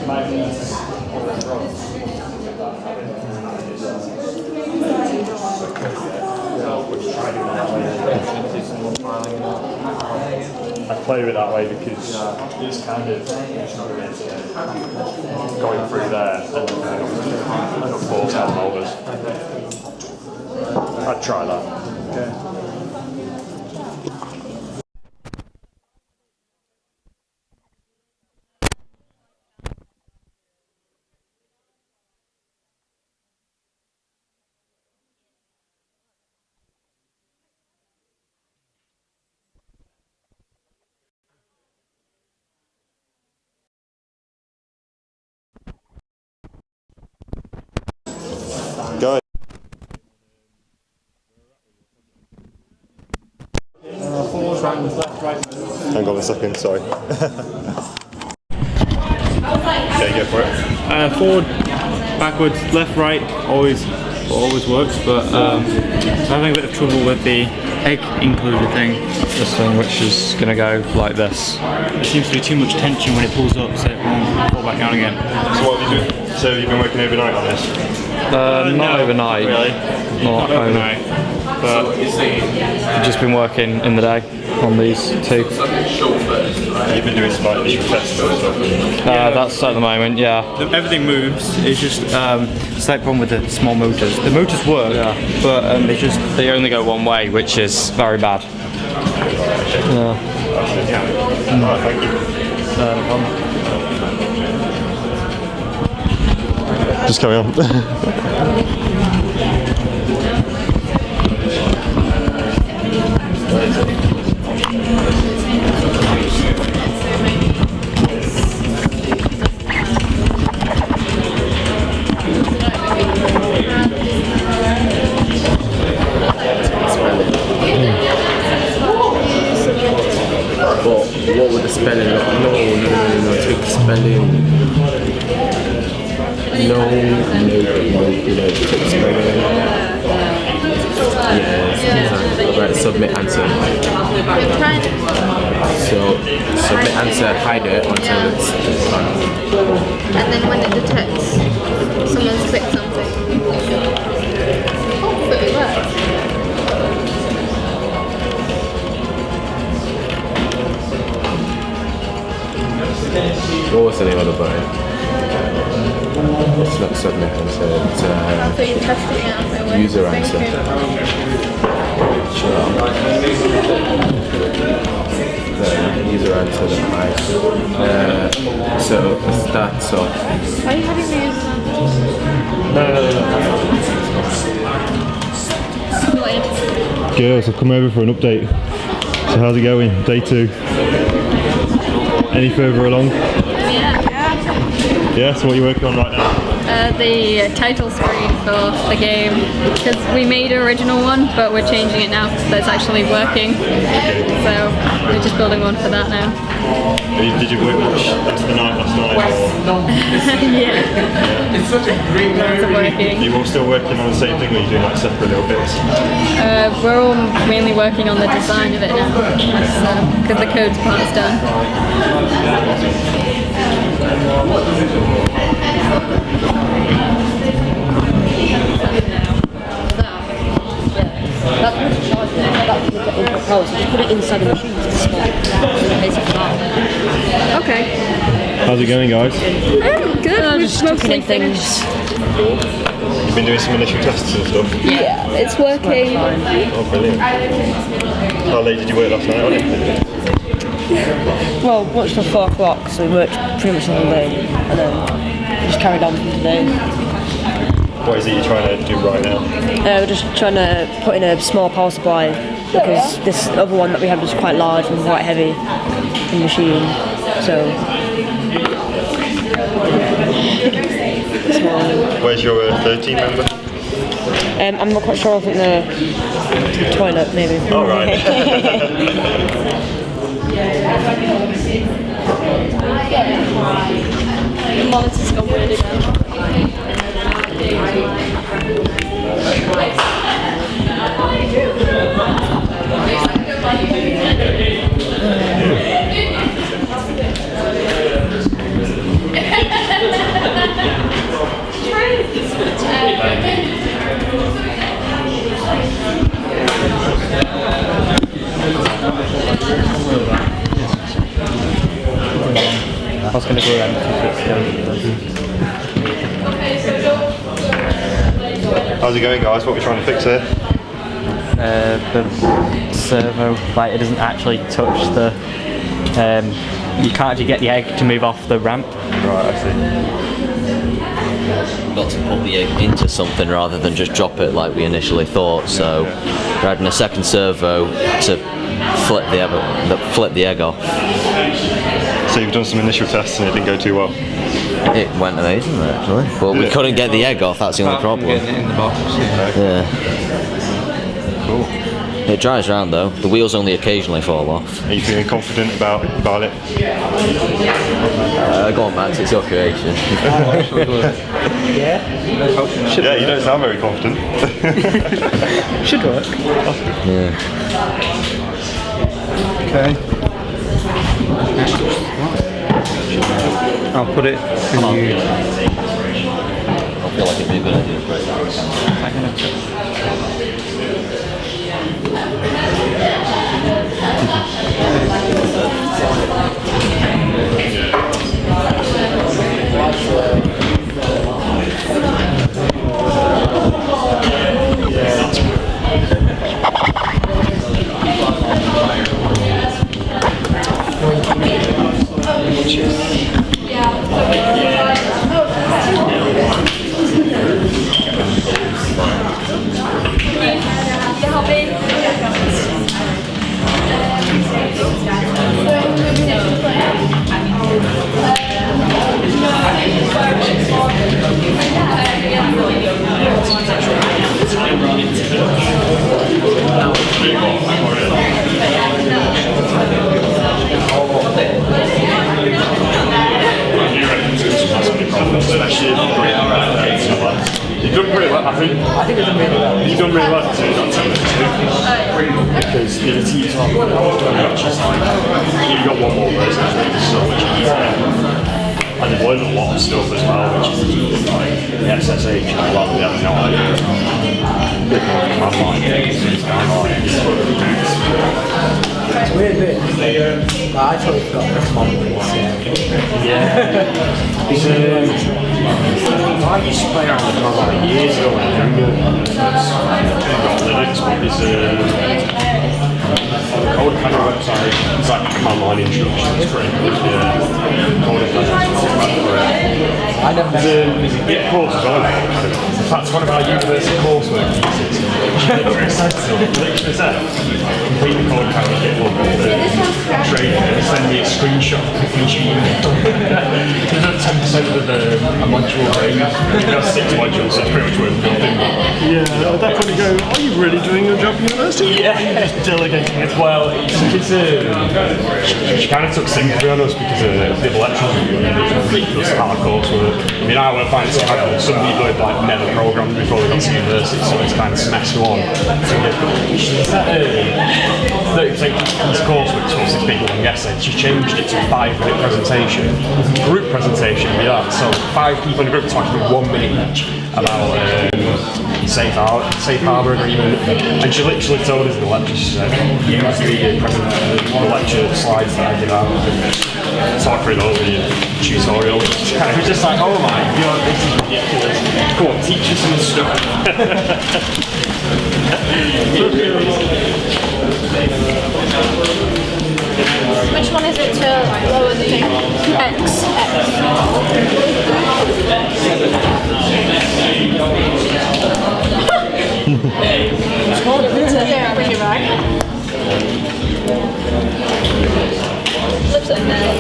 I play with it that way because it's kind of going through there and then force out overs. I'd try that. Okay. Go ahead. Forward, backwards, left, right. Hang on a second, sorry. Okay, go for it. Forward, backwards, left, right, always works, but I'm having a bit of trouble with the egg included thing. This thing, which is going to go like this. There seems to be too much tension when it pulls up, so it won't fall back down again. So what have you been? So you've been working overnight on this? Not overnight. Really? Not overnight. But I've just been working in the day on these two. You've been doing some like initial tests and stuff? That's at the moment, yeah. Everything moves. It's just slight problem with the small motors. The motors work, but they only go one way, which is very bad. Alright, thank you. Just carry on. What would the spelling look? No, take the spelling. No, take the spelling. Yes, right, submit answer. So, submit answer, hide it until it's done. And then when it detects someone's clicked something, hopefully it works. What was the name of the button? It's not submit answer, it's So you're testing it out there. user answer. Sure. User answer the hide. So it starts off. Why are you having me use that? Girls, I've come over for an update. So how's it going? Day 2. Any further along? Yeah. Yeah, so what are you working on right now? The title screen for the game, because we made an original one, but we're changing it now so it's actually working. So we're just building one for that now. Did you work much into the night last night? Yeah. It's such a great Lots of working. Are you all still working on the same thing, or are you doing like separate little bits? We're all mainly working on the design of it now, because the code's part's done. So just put it inside the machine. Okay. How's it going, guys? Good. We've Just mostly checking in things. You've been doing some initial tests and stuff? Yeah, it's working. Oh, brilliant. How late did you work last night on it? Well, watched till 4 o'clock, so we worked pretty much the whole day, and then just carried on from today. What is it you're trying to do right now? We're just trying to put in a small power supply, because this other one that we had was quite large and quite heavy in the machine, so... Where's your third team member? I'm not quite sure, I think the toilet maybe. Oh, right. The monitor's gone weird again. I was going to go around How's it going, guys? What are we trying to fix here? the servo, like it doesn't actually touch the. You can't actually get the egg to move off the ramp. Right, I see. Got to put the egg into something rather than just drop it like we initially thought. So we're adding a second servo to flip the egg off. So you've done some initial tests and it didn't go too well. It went amazingly actually, but we couldn't get the egg off. That's the only problem. Getting it in the box. Yeah. Cool. It dries around though. The wheels only occasionally fall off. Are you feeling confident about it? Go on, Max. It's your creation. Yeah, you don't sound very confident. Should work. Yeah. Okay. I'll put it in you. I feel like it'd be a good idea to break You've done pretty well, I think you've done really well. You've done really well to do that because the team's not which is like, you've got one more person, it's so much easier. And they've learned a lot of stuff as well, which is like the SSH and a lot of the other ideas. It's weird, but I totally forgot the confidence. Yeah. I used to play around the car like years ago when I was younger. I've got Linux, but there's on the Code Cannon website, it's like command line instructions, it's pretty good. Code Cannon. I never There's a Git course as well. In fact, one of our university coursework pieces, literally said complete the Code Cannon Git book training and send me a screenshot of the machine. There's about 10% of a module range. You've got 6 modules, so it's pretty much worth nothing. Yeah, at that point you go, are you really doing your job at university? Yeah. Or are you just delegating it? Well, she kind of took sympathy on us because the lectures were doing ridiculous hard coursework. I mean, I would find it kind of, some people had like never programmed before they got to university, so it's kind of smashed them on. 30% piece of coursework is supposed to be big long essay. She changed it to a 5-minute presentation. Group presentation would be that. So 5 people in a group talking 1 minute each about safe harbour agreement, and she literally told us in the lecture, she said, use the lecture slides that I give out and talk through those in your tutorial. And it was just like, oh my god, this is ridiculous. Come on, teach us some stuff. Which one is it to lower the thing? X. Yeah, bring it back. Flips it in there.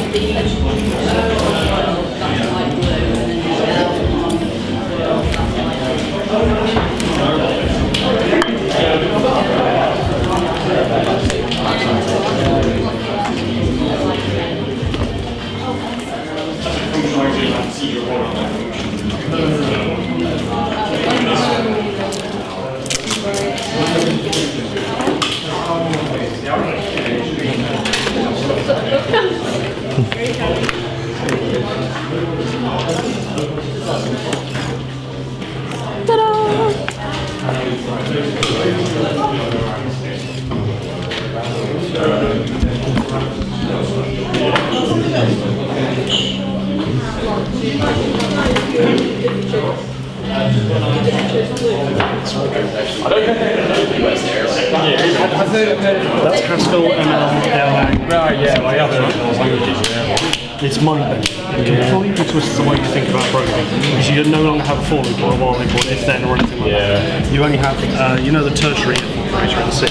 That's Haskell, ML, Erlang. Right, yeah, well, I have heard of those languages, yeah. It's mind-bending. It completely twists the way you think about programming. Because you no longer have a for loop or a while loop or if then or anything like that. You only have, you know, the tertiary operator in C.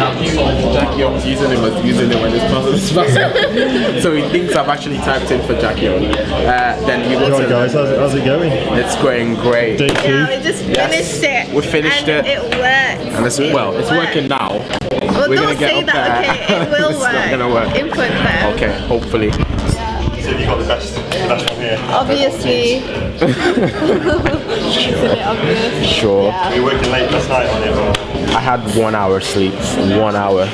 I think Jackie O's username was username when this process was so he thinks I've actually typed in for Jackie O. Then you go Right, to guys, how's it going? It's going great. Day 2. Yeah, we just finished it. We finished and it. It works. And it's working now. Well, We're don't gonna get say up that, there. okay? It will It's work. not gonna work. Input there. Okay, hopefully. So you got the best one here. Obviously. It's a bit obvious. Sure. Yeah. Were you working late last night on it? Or? I had 1 hour sleep. 1 hour.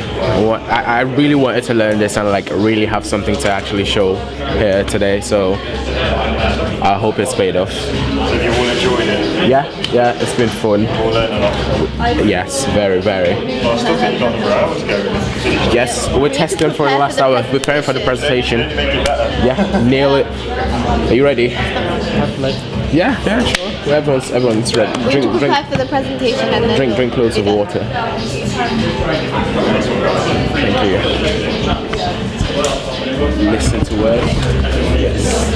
I really wanted to learn this and like really have something to actually show here today. So I hope it's paid off. So have you all enjoyed it? Yeah, it's been fun. All learned a lot? Yes, very. Well, I still think you've got another hour to go. Yes, we're testing for the last hour, preparing for the presentation. Make it better. Yeah, nail it. Are you ready? Yeah, sure. Everyone's ready. We need to prepare for the presentation and then Drink loads of water. Thank you. Listen to words. Yes.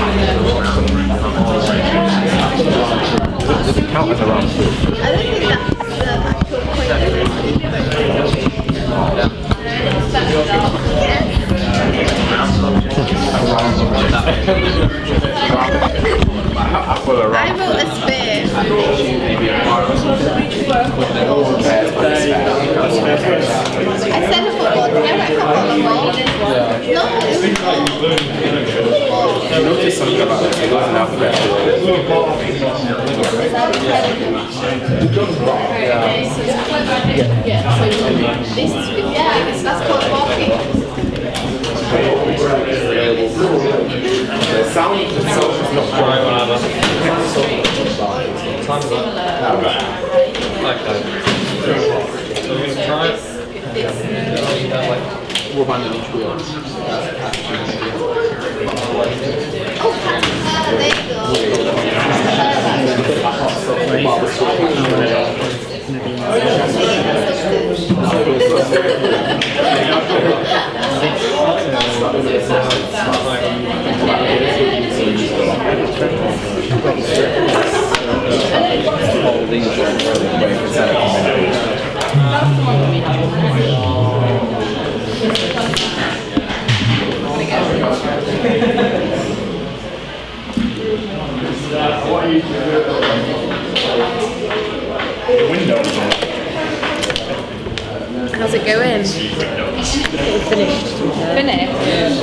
Does it count as a round? I don't think that's the actual I wrote a sphere. I said a football. Did I write football on ball? No, it was ball. I noticed something about it. It wasn't alphabetical. Yeah, so this is 55, that's called walking. The sound itself is not Oh, How's it going? Finished. Finished?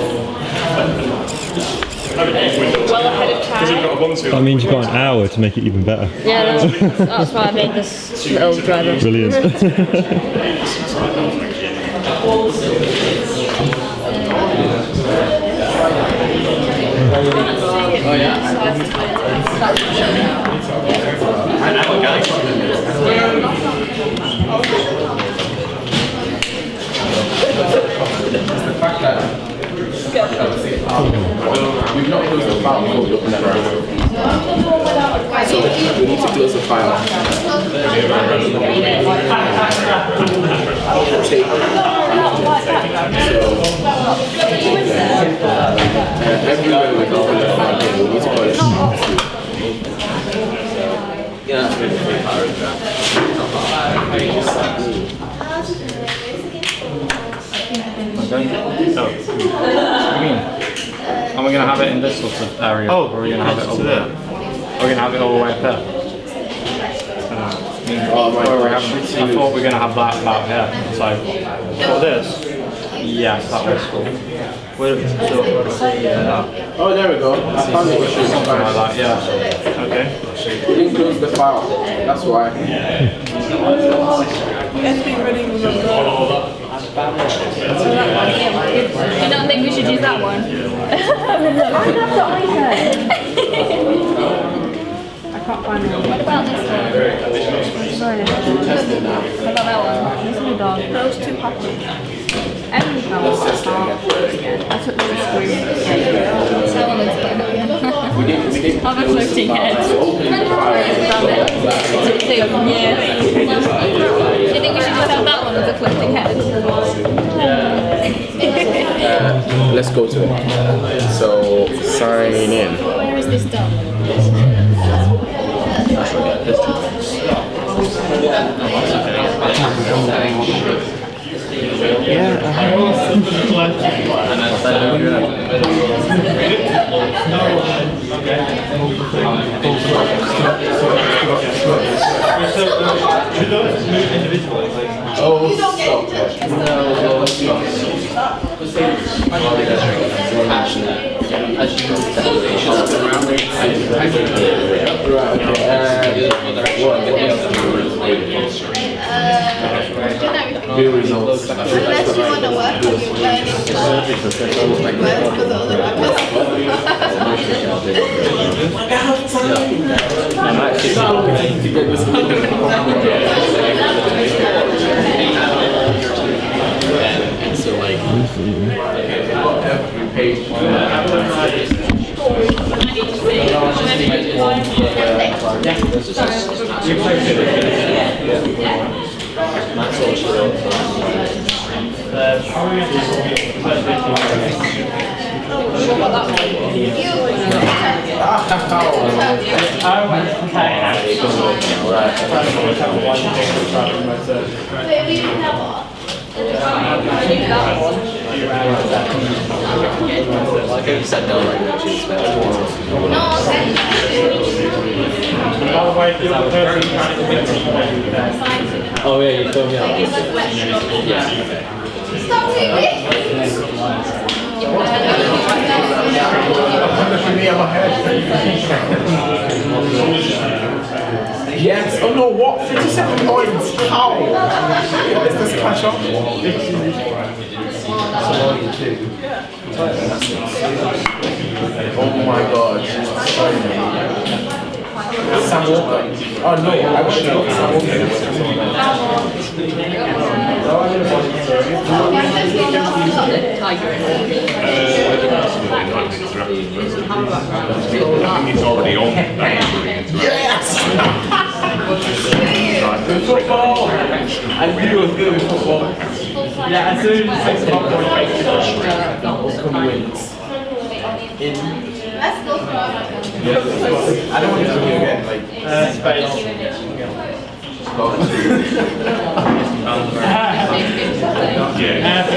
Well ahead of time. That means you've got an hour to make it even better. Yeah, that's why I made this little driver. Brilliant. We've not closed the file before we open that round. So we need to close the file. Take everywhere we go on the file, we need to close it. Are we going to have it in this sort of area? Oh, or are we going to have it all there? Are we going to have it all the way up there? I thought we were going to have that about here. So, For this? yeah, that was cool. Oh, there we go. I found the issue. Something like that, yeah. Okay. We didn't close the file. That's why. You don't think we should use that one? What about this one? What about that one? This is a dog. Those two poppers. Every time I took the screen. That one looks better. Have a floating head. Yeah. Do you think we should just have that one as a floating head? Let's go to it. So, sign in. Where is this done? Unless you want to work on your learning Oh yeah, you told me how. Yes. Oh no, what? 57 points? How? What is this cash on? Oh my god. Sam Walker. Oh no, I was Sam He's already on. Yes! Football! I knew it was good with football. Yeah, as soon as it's 6 o'clock, Outcome wins. Let's go for I don't want to do it again. Like, space.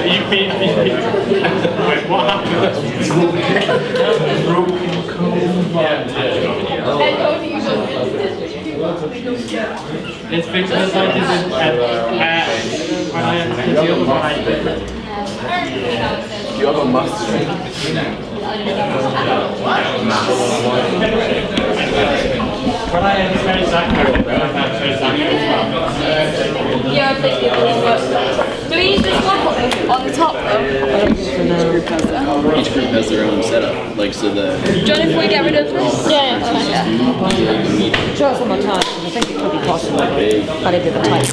You beat me. Wait, what happened? It's because I didn't you have a mustard. When I chose that character, I chose that Yeah, I think it will work. Do we use this one on the top though? Each group has their own setup. Like, so the. John, if we get rid of this? Yeah, that's fine. Show us one more time, because I think it could be possible. But I did the type.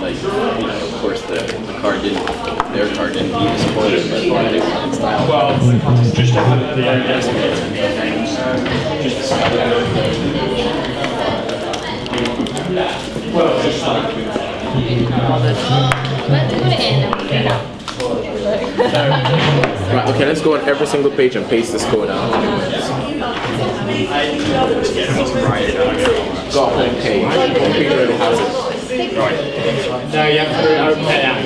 Like, of course, their card didn't be supported, but in style. Well, just the Right, okay, let's go on every single page and paste the score now. Got home page. Home page already has it. No, you have to open it out.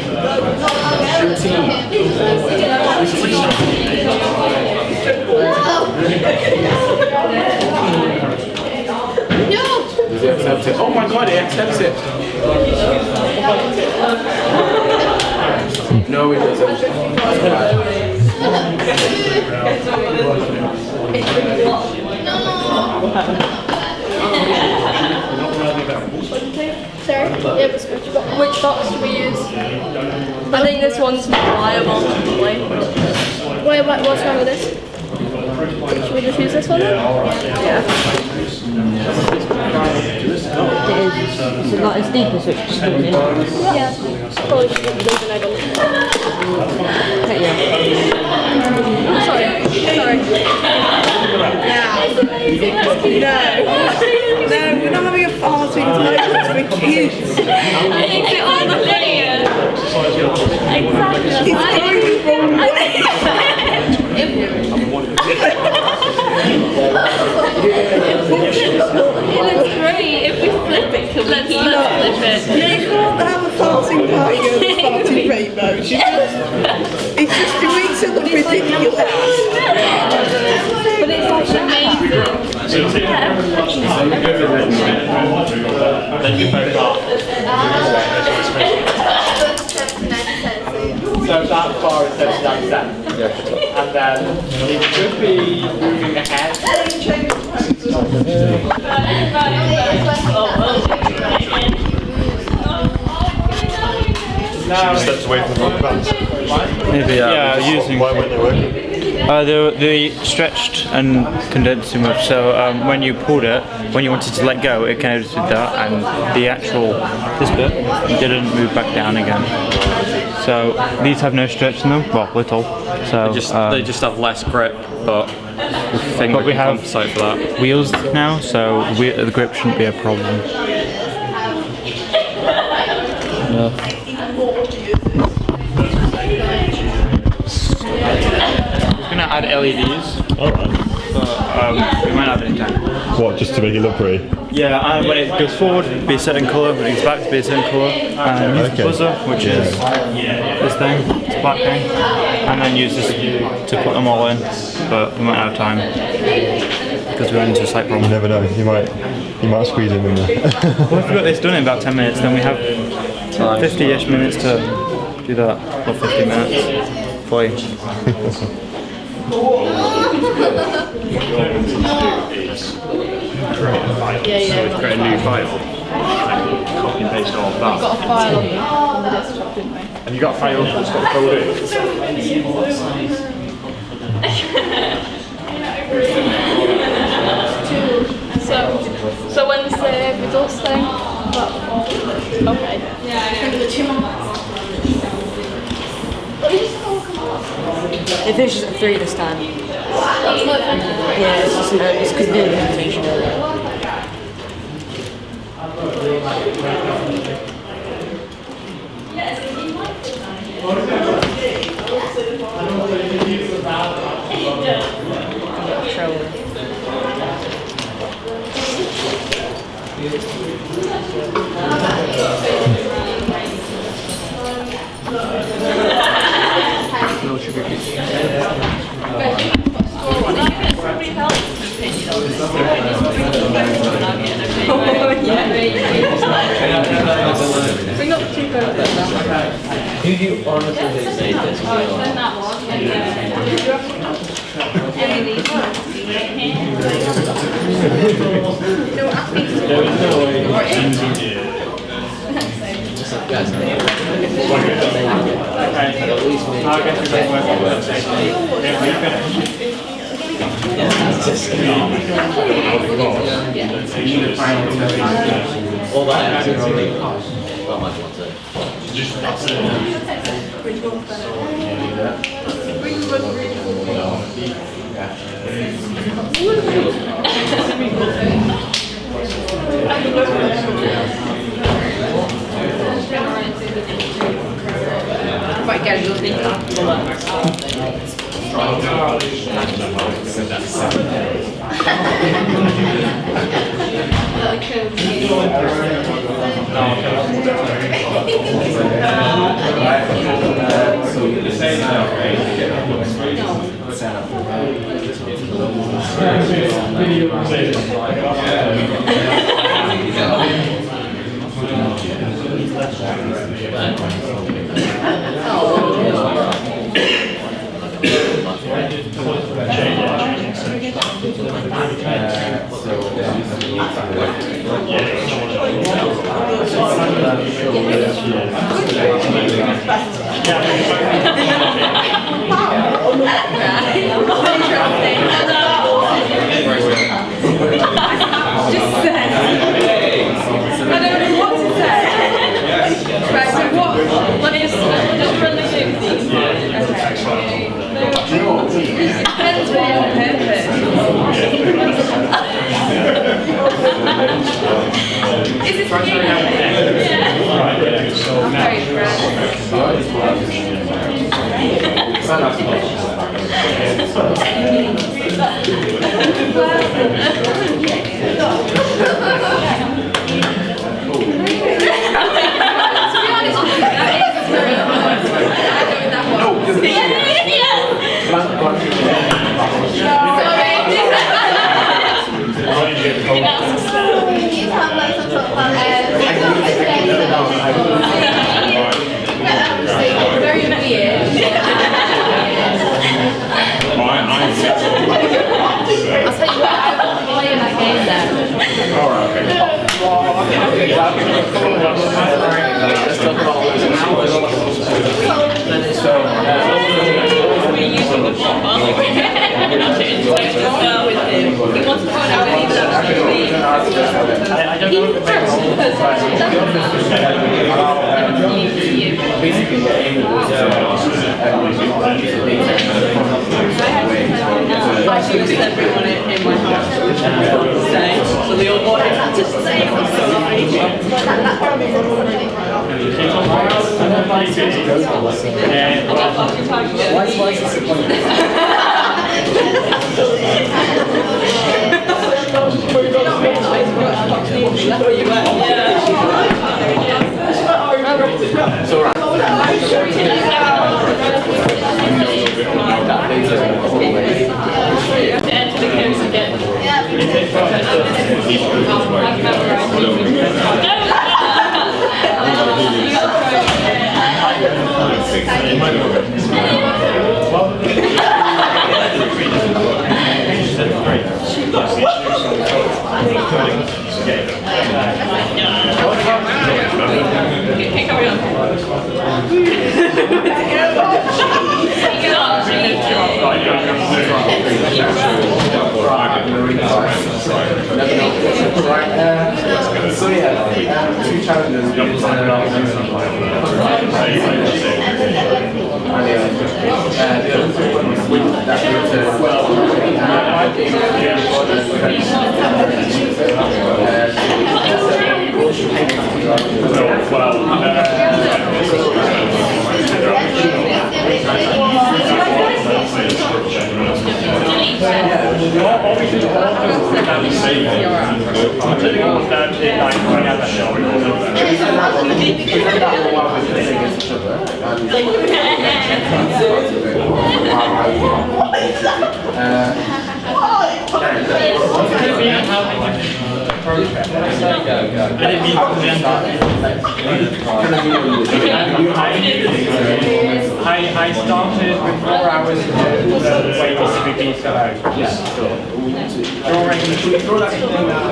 Your team. No! Does it accept it? Oh my god, it accepts it! No, it doesn't. Sorry? Yeah, but scratch box. Which box do we use? I think this one's more reliable, probably. Wait, what's wrong with this? Should we just use this one then? Yeah. Is it not as deep as it should be? Yeah. Probably should leave an egg on it. Sorry. No, we're not having a farting time, it's for kids. Is it on the video? Exactly. It looks great. If we flip it, can we let's flip it? Yeah, you can't have a farting party and a farting rainbow. It's just doing something ridiculous. But it's like amazing. Then you both are. So that bar is 79 cents. And then it should be moving ahead. Steps away from the bands. Maybe, yeah, using. Why weren't they working? They stretched and condensed too much, so when you pulled it, when you wanted to let go, it connected with that, and the actual, this bit, didn't move back down again. So these have no stretch in them, well, little. So they just have less grip, but we have compensate for that. Wheels now, so the grip shouldn't be a problem. Yeah. Gonna add LEDs. Alright. But we might not have it in time. What, just to make it look pretty? Yeah, and when it goes forward, be a certain colour, when it goes back to be a certain colour. And use the buzzer, which is this thing, this black thing. And then use this to put them all in. But we might have time. Because we're into a slight problem. You never know, you might squeeze them in there. Well, if we got this done in about 10 minutes, then we have 50-ish minutes to do that. Or 50 minutes. For you. Create a new file. Copy and paste all of that. Got a file on the desktop, didn't we? and you got a file that's got code in. So when's the results thing? Okay. It finishes at 3 this time. Yeah, it's because of the presentation earlier. No sugar cookies. Bring up the two photos. Do you honestly say this? All that actually not much one to. Vai, quero ajudar. Okay, carry on. I started with 4 hours ago, waiting to be beat out. Drawing.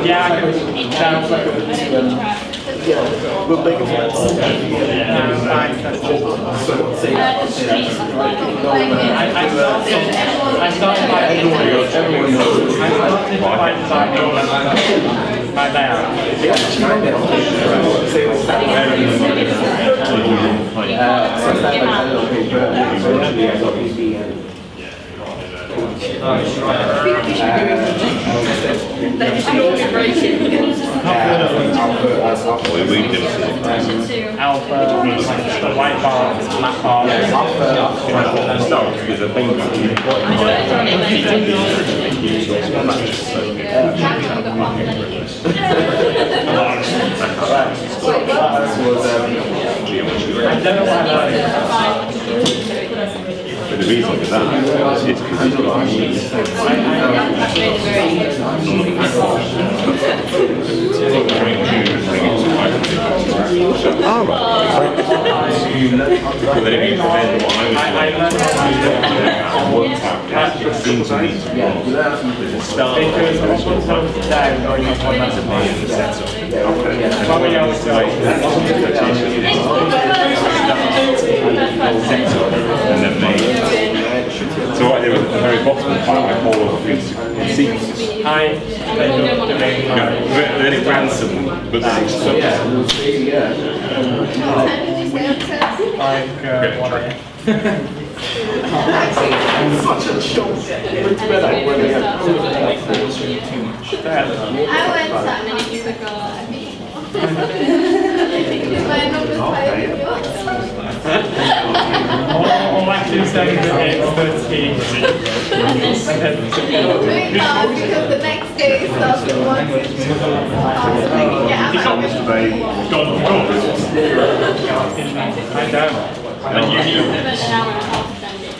Yeah, I started by designing my layout. Alpha, the white bar, black bar. But the reason for that is so what I did was at the very bottom of the file, I call all the sequences. Then it ran some, but then it's Such a shock. I went that many years ago. My number's All I do is expertise. Because the next day it starts with 1, 2, 3, 4, 5. I don't. And you need an hour and a half to send it.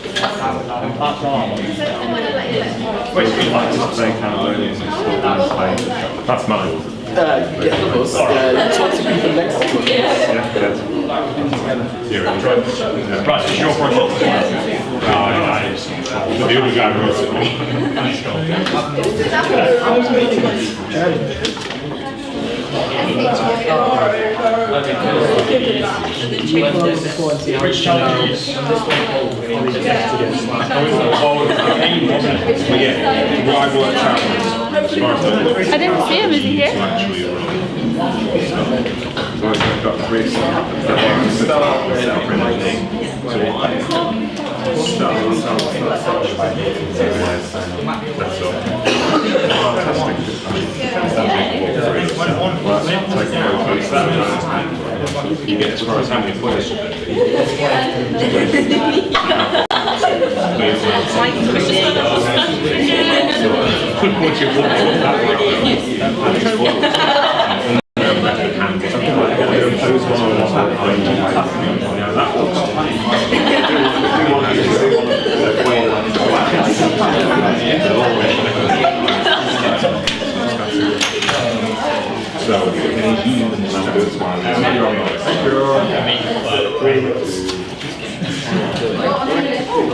That's mine. Yeah, of course. Talk to people next to you. Right, it's your project. But the other guy wrote Which challenges? What I worked out was, I didn't see him, is he here? so I've got Chris, you get as far as how many players.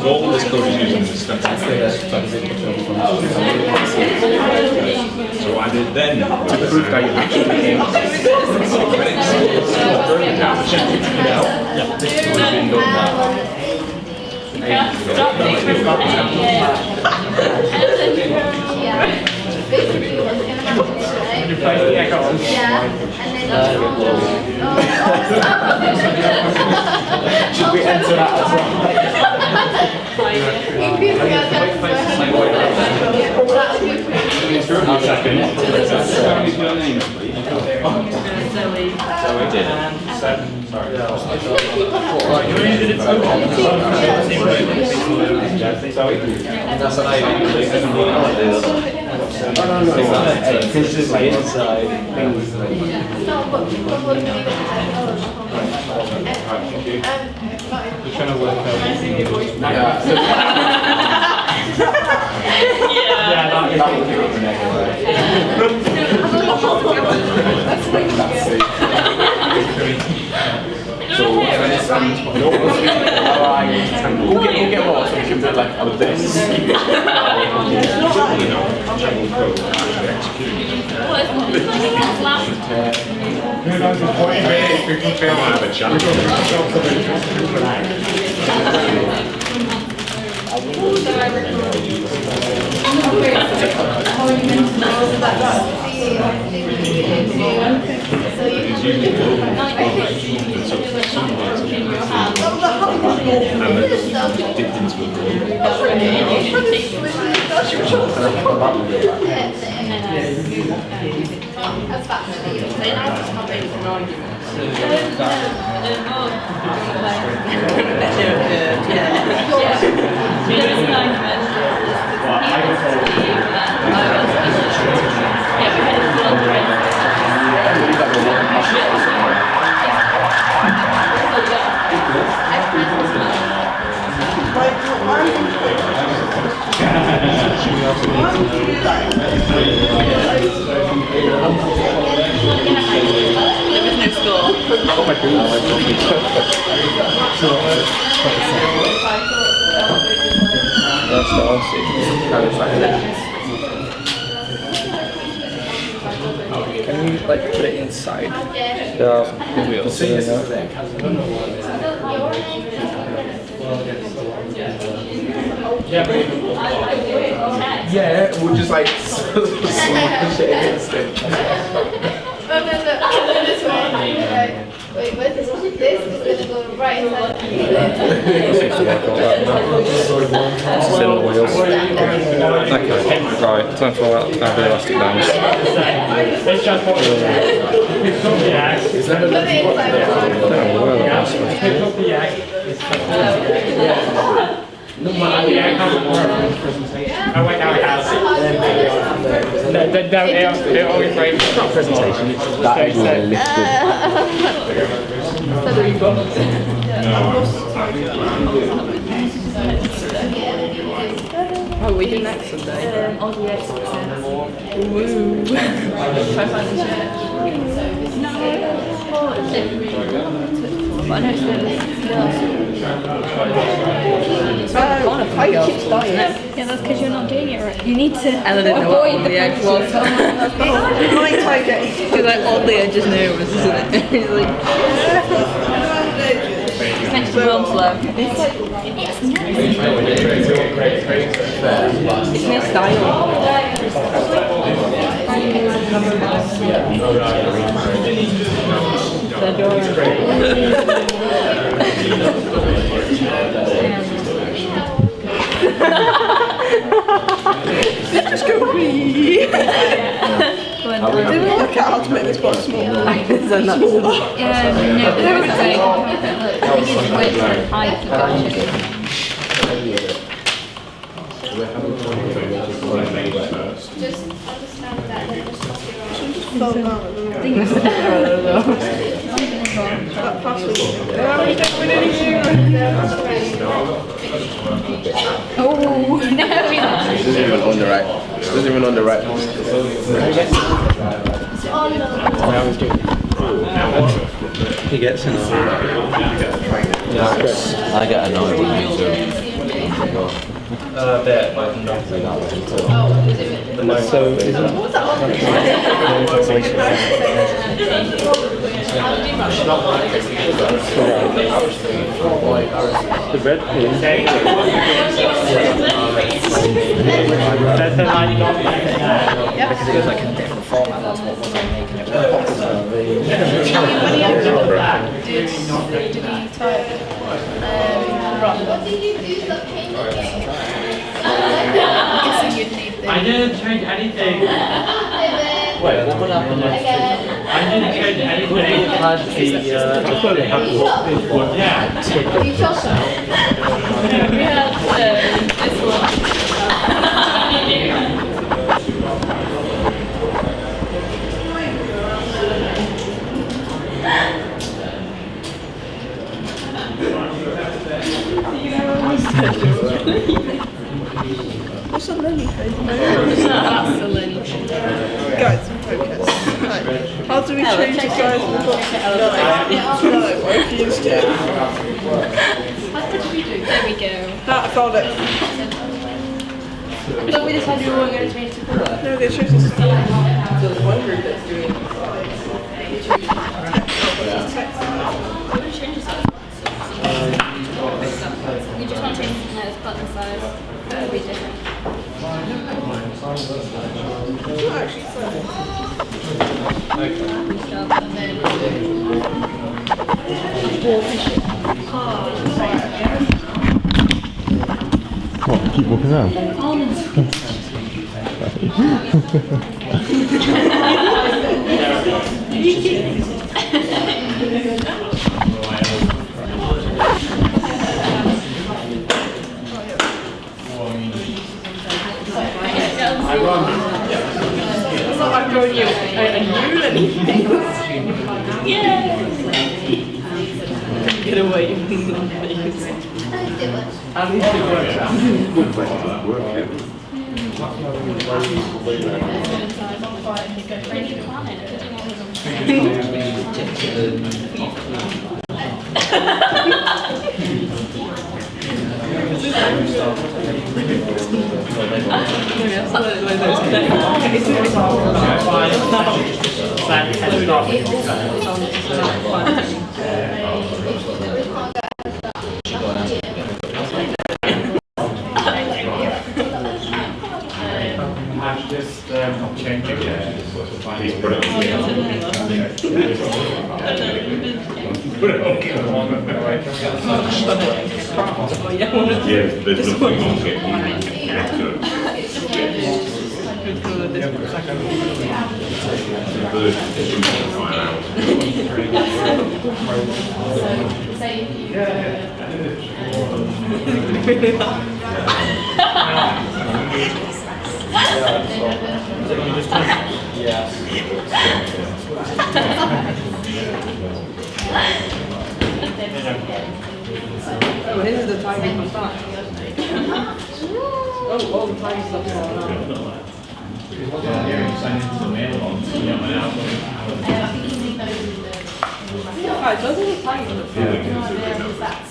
All this code is using this stuff. So what I did then to prove that you actually Should we enter that as well? We'll get more so we can do like this. Can you like put it inside? Yeah. Yeah, we'll just like smash it against it. Wait, where's this? This is going to go right inside. It's in the wheels. Okay, right, time for that elastic band. Is that a Oh wait, now it has. It always rains. It's not a presentation, it's just that is lifted. Oh, we do next Sunday. RDX. Woo. Try find the church. No. But I know it's I keep dying. Yeah, that's because you're not doing it right. You need to Ella didn't know what on the edge was. My tiger. She's like, on the edge is nervous, isn't it? He's like, it's next to World's Love. It's it's my style. Just go wee. Do we look at how to make this box smaller? no, but there is a way. I think it's way too high to Just understand that they're just Fall down. That past week. Oh, no, we're not. This isn't even on the right. This isn't even on the right. He gets in. I get annoyed when you do. So isn't the red pin. That's the 99. Yep. Yeah, because it was like in a different format. That's what was making it really popular. When he actually did he type wrong? What did you do that came I'm guessing you'd need this. I didn't change anything. Wait, what would happen if I didn't change anything. we had the Yeah. You chose that? We had this one. What's a Lenny face? That's the Lenny. Guys, focus. Right. How do we change the size of the box? No, I refuse to. What did we do? There we go. I found it. Thought we decided we weren't going to change the colour. No, they chose this. There's one group that's doing What would change the size? You just want to change the button size. That would be different. It's not actually What, keep walking around? It's not like going you a new anything. Get away from these. At least it works out. Good question. Oh, here's the tiger from that. Oh, all the tiger stuff's going on. Alright, those are the tiger stuff.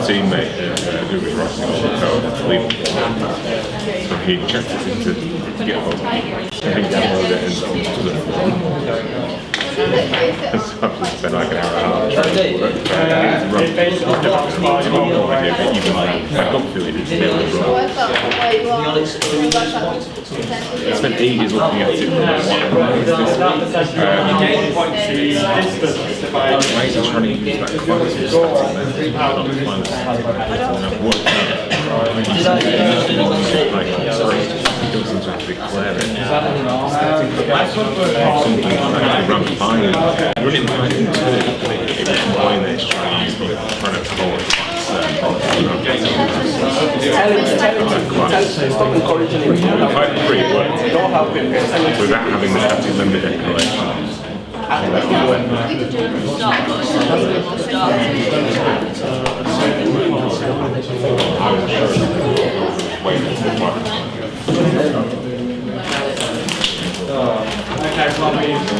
Teammate who was writing all the code to leave it. So he checked it into GitHub and downloaded it and took it. So I've just spent like an hour and a half trying to work it. I don't feel it is still wrong. I spent ages looking at it from why is he trying to use that quantity static method not minus static method? And I've worked out like it doesn't actually declare it. Something actually ran fine. Running fine in two, it was fine there trying to use trying to call it Stop encouraging him. Quite free, but without having the static member declaration.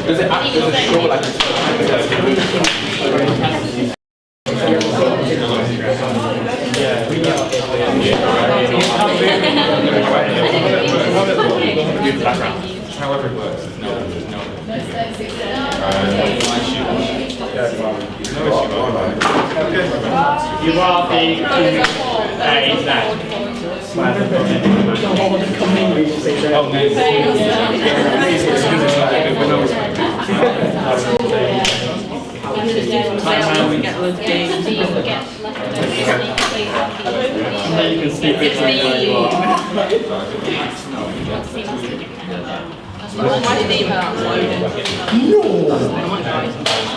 Does it actually show like However it works, no. You are the QA now.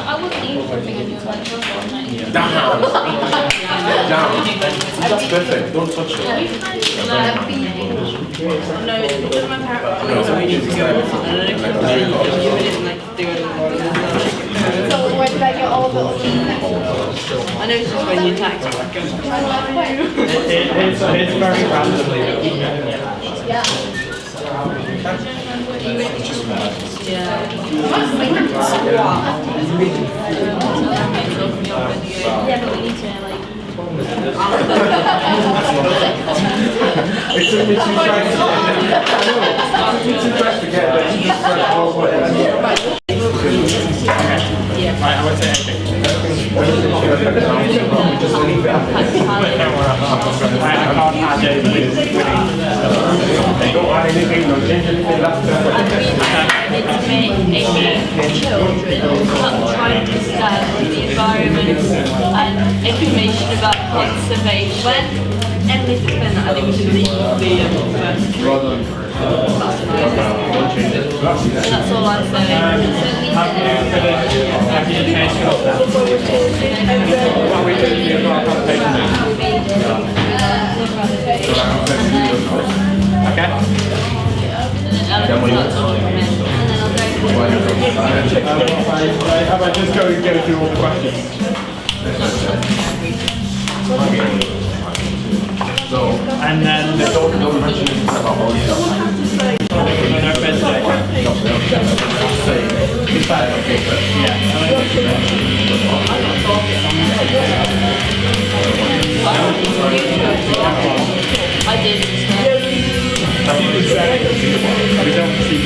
I wouldn't eat something on your like Damn. That's perfect. Don't touch it. No, it's because my parents. So we need to go. So where did I get all those? I know it's just when you text. It's very randomly. Yeah. Yeah, but we need to like. It's too fast to get, but you just I would say anything. I can't add anything. Don't add anything, no children, not trying to understand the environment and information about conservation. When Emily's explained that, I think we should leave the that's all I'm saying. Okay. How about just go and get through all the questions? And then the don't mention I did. We don't see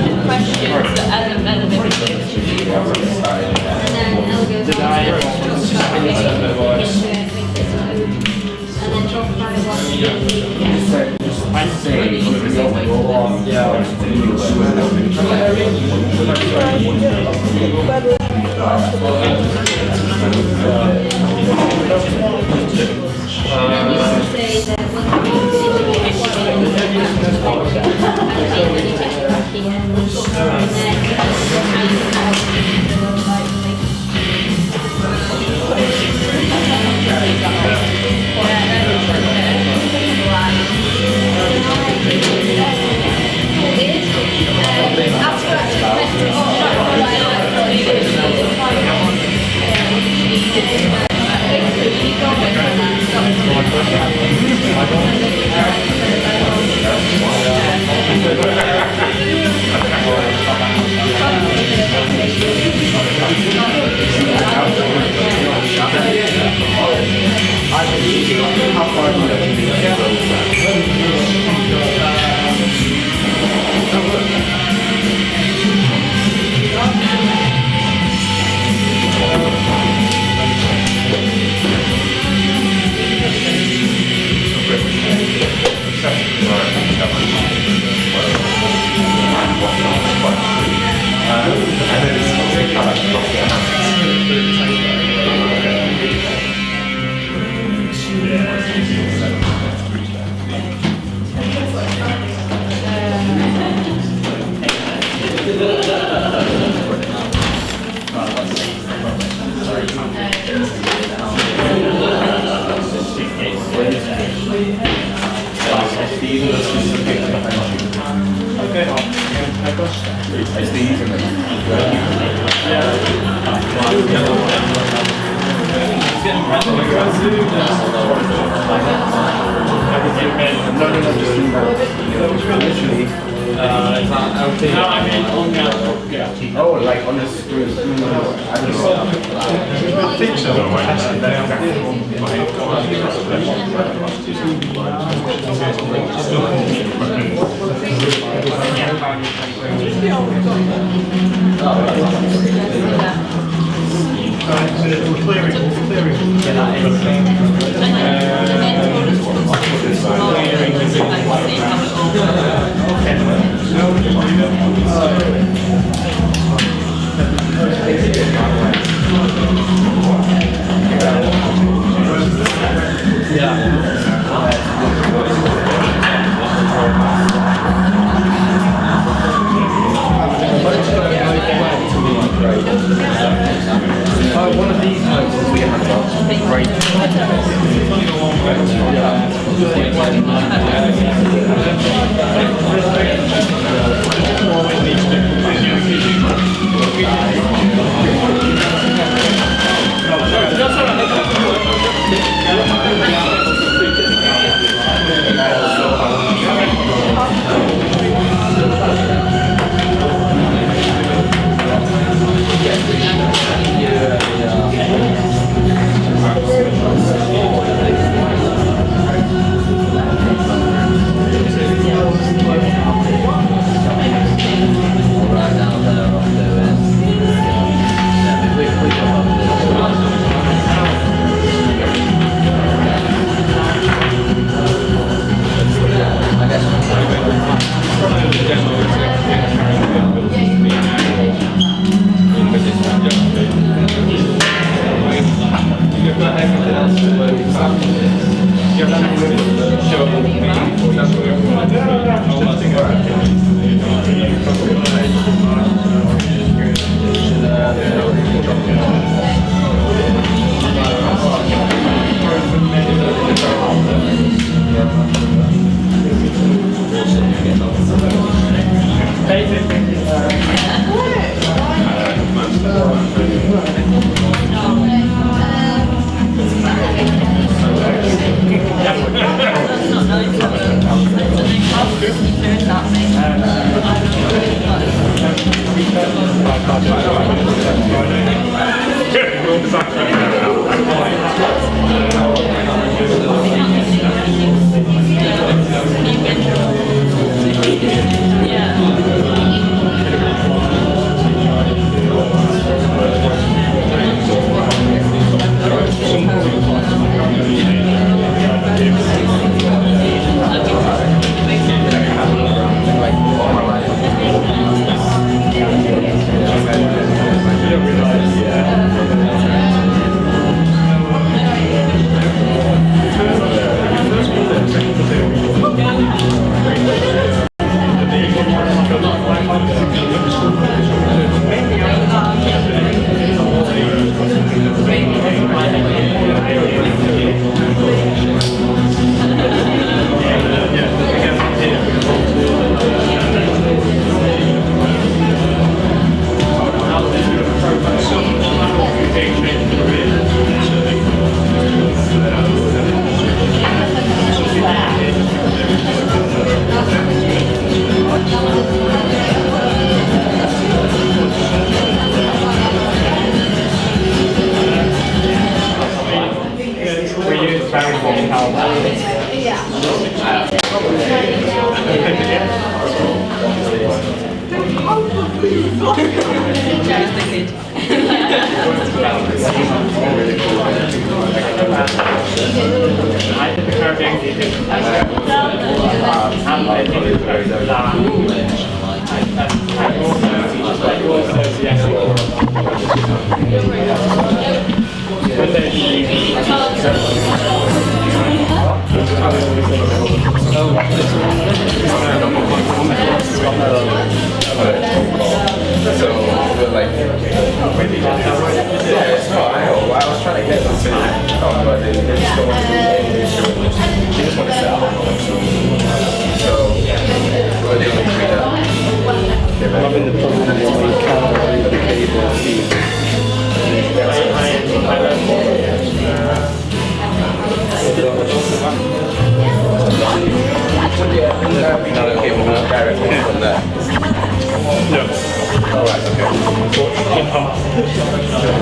Questions that Oh, like on the screen. I think so. One of these houses we have right. So,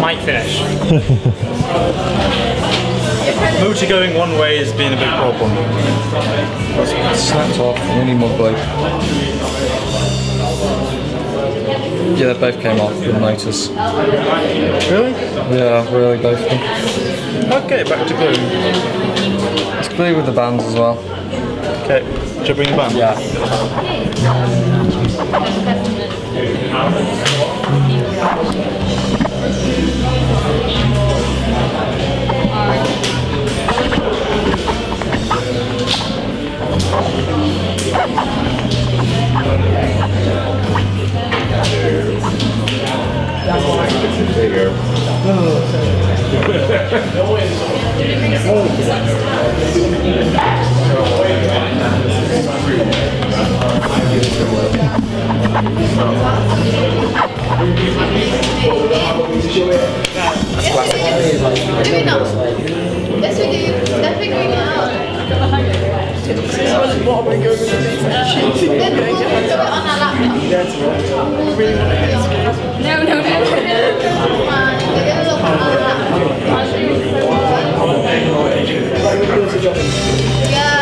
Might finish. Motor going one way has been a big problem. Snapped off, we need more glue. Yeah, they both came off with motors. Really? Yeah, really, both of them. I'll get it back to glue. It's glue with the bands as well. Okay, should I bring the band? Yeah. Do we not? Yes, we do. They're figuring it out. What am I going with this? Do it on our laptop. No.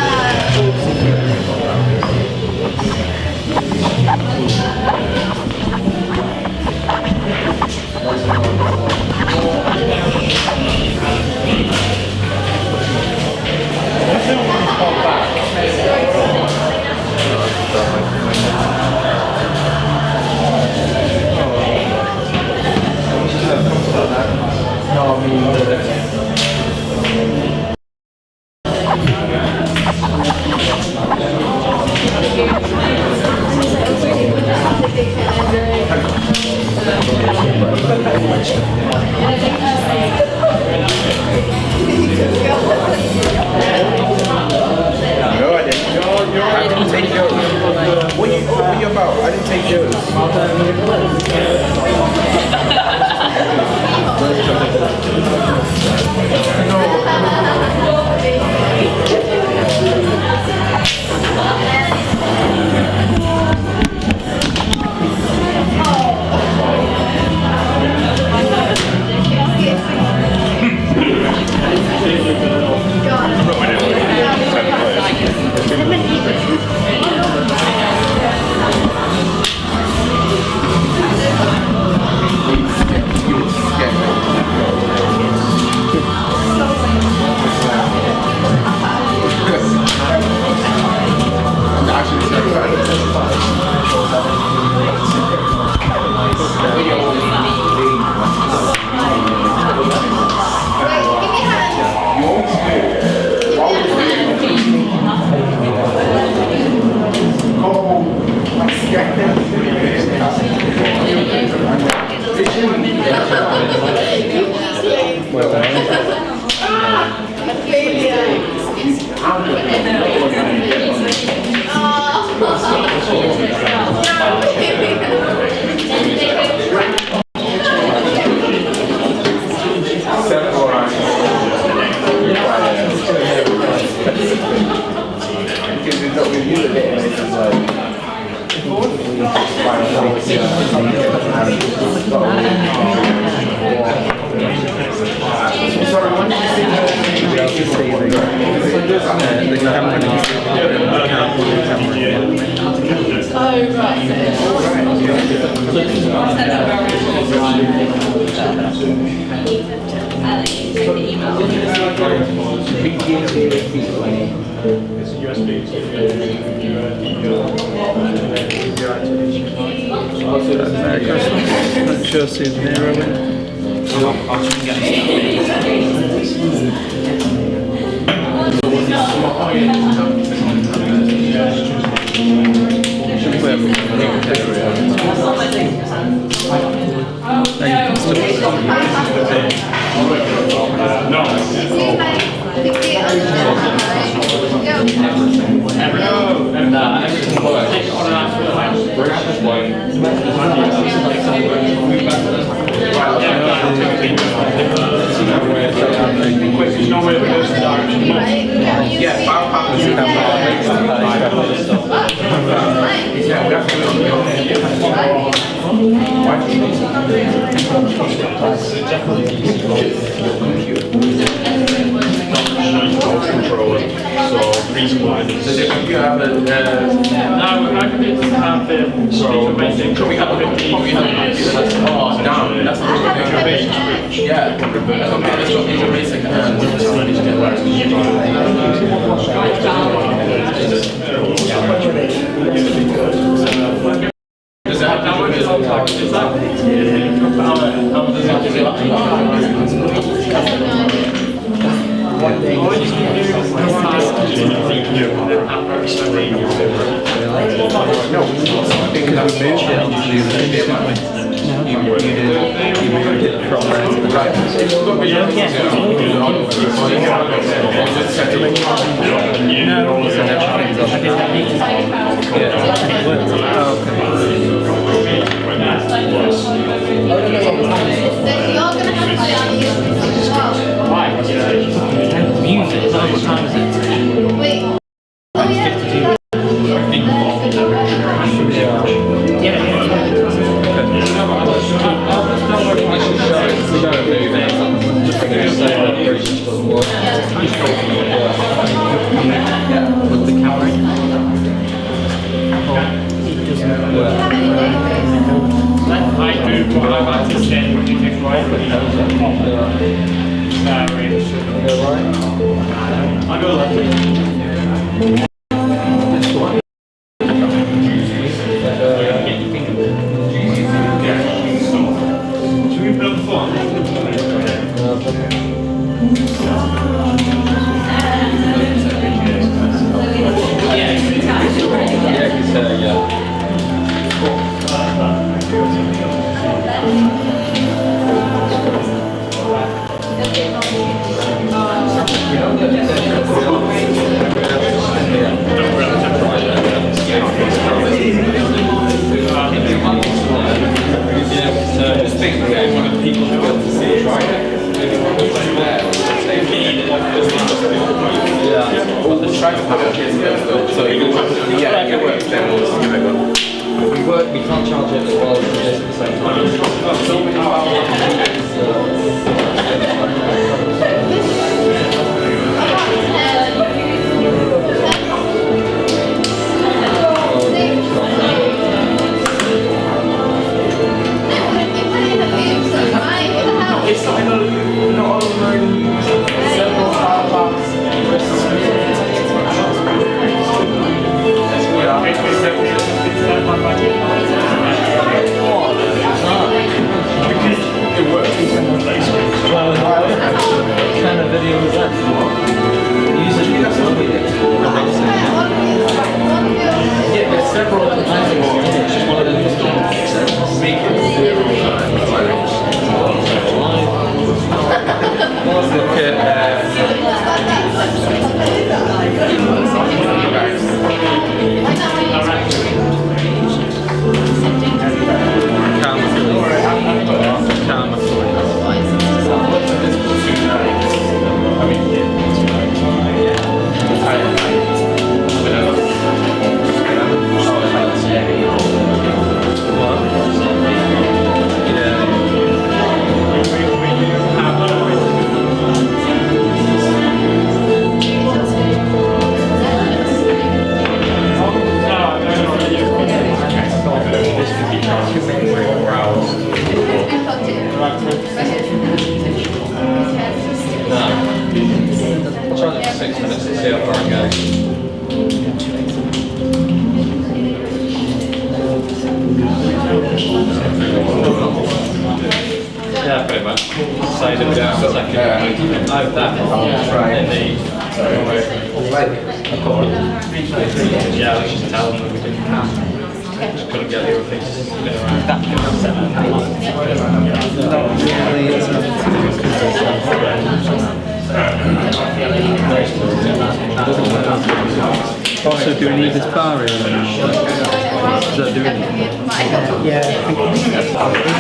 Chelsea's narrowing. Controller. So the reason why this is you have a no, I can have the so we have a down. That's not yeah. Does that have to do Music, what time is it? Wait. We can't charge it as well as this at the same Yeah, pretty much. Side of down, second. I've that. Yeah, let's just tell them that we didn't have. Just couldn't get the other things to spin around. That could have set Also, do we need this bar here? Does that do anything? Yeah, I think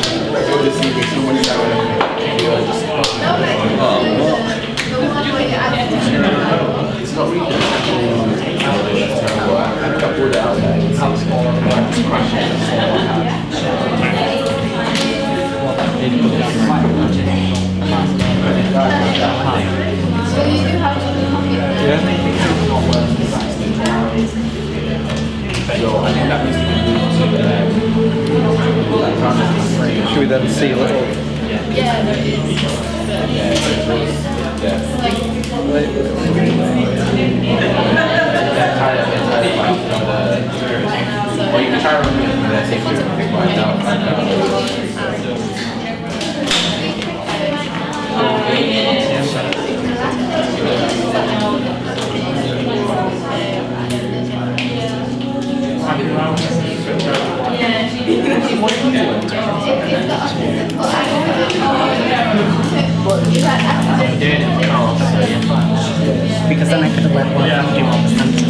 yeah. It's not really I got bored out there. It's crashing. Should we then see a little? Well, you can try to remove that if you think right now. Because then I could have let one of them do all the sentences.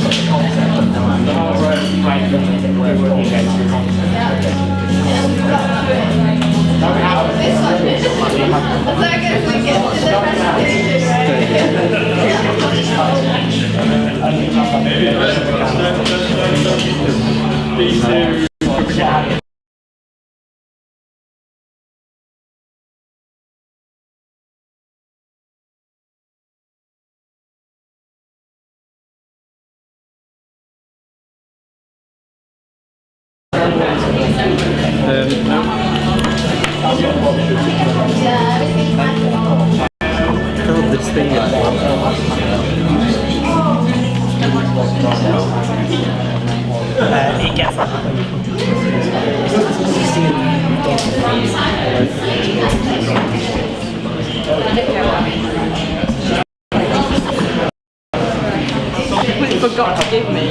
Fill this thing It gets You forgot to give me